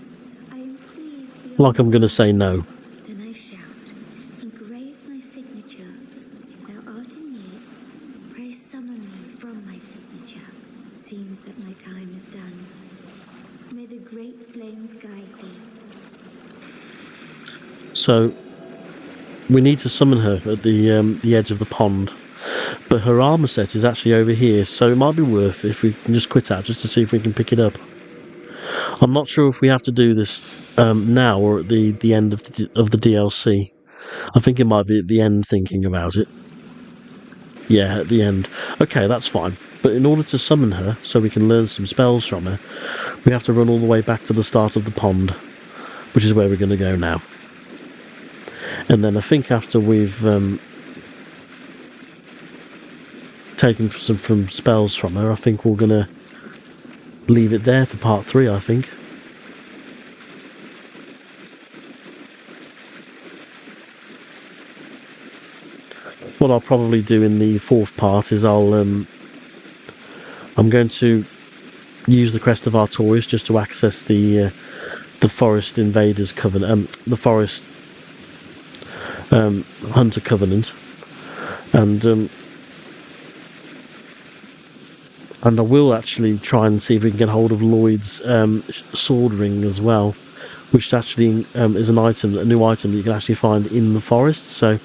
I am pleased beyond... Like I'm going to say no. Then I shout, engrave my signature. If thou art in need, pray summon me from my signature. It seems that my time is done. May the great flames guide thee. So we need to summon her at the edge of the pond, but her armor set is actually over here, so it might be worth if we can just quit out just to see if we can pick it up. I'm not sure if we have to do this now or at the end of the DLC. I think it might be at the end, thinking about it. Yeah, at the end. Okay, that's fine. But in order to summon her, so we can learn some spells from her, we have to run all the way back to the start of the pond, which is where we're going to go now. And then I think after we've taken some spells from her, I think we're going to leave it there for part 3, I think. What I'll probably do in the 4th part is I'm going to use the Crest of Artorias just to access the Forest Invaders Covenant, the Forest Hunter Covenant, and I will actually try and see if we can get hold of Lloyd's sword ring as well, which actually is a new item that you can actually find in the forest. So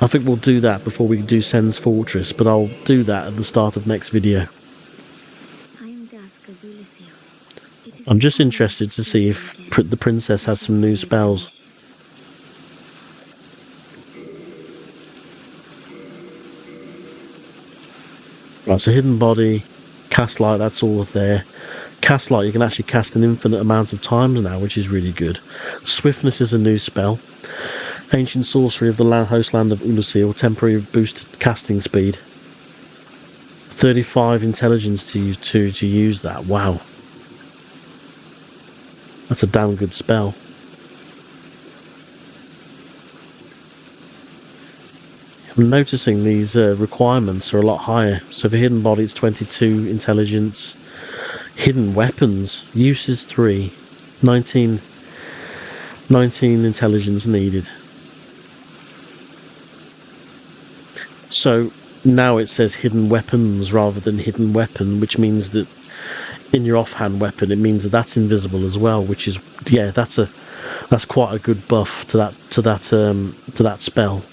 I think we'll do that before we do Sen's Fortress, but I'll do that at the start of next video. I'm just interested to see if the princess has some new spells. Right, so Hidden Body, Cast Light, that's all there. Cast Light, you can actually cast an infinite amount of times now, which is really good. Swiftness is a new spell. Ancient Sorcery of the Host Land of Ulusil, temporary boosted casting speed. 35 intelligence to use that. Wow. That's a damn good spell. I'm noticing these requirements are a lot higher. So for Hidden Body it's 22 intelligence. Hidden Weapons, use is 3. 19 intelligence needed. So now it says Hidden Weapons rather than Hidden Weapon, which means that in your offhand weapon it means that that's invisible as well, which is, yeah, that's quite a good buff to that spell.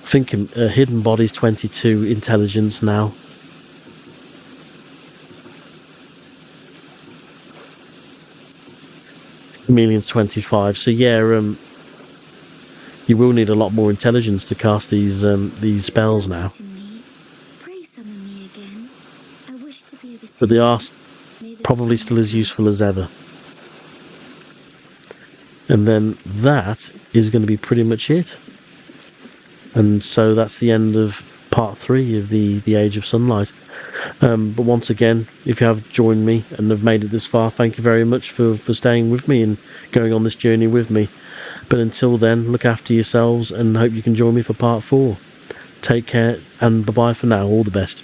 I think Hidden Body's 22 intelligence now. Chameleon's 25. So yeah, you will need a lot more intelligence to cast these spells now. But they are probably still as useful as ever. And then that is going to be pretty much it. And so that's the end of part 3 of the Age of Sunlight. But once again, if you have joined me and have made it this far, thank you very much for staying with me and going on this journey with me. But until then, look after yourselves and hope you can join me for part 4. Take care and bye-bye for now. All the best.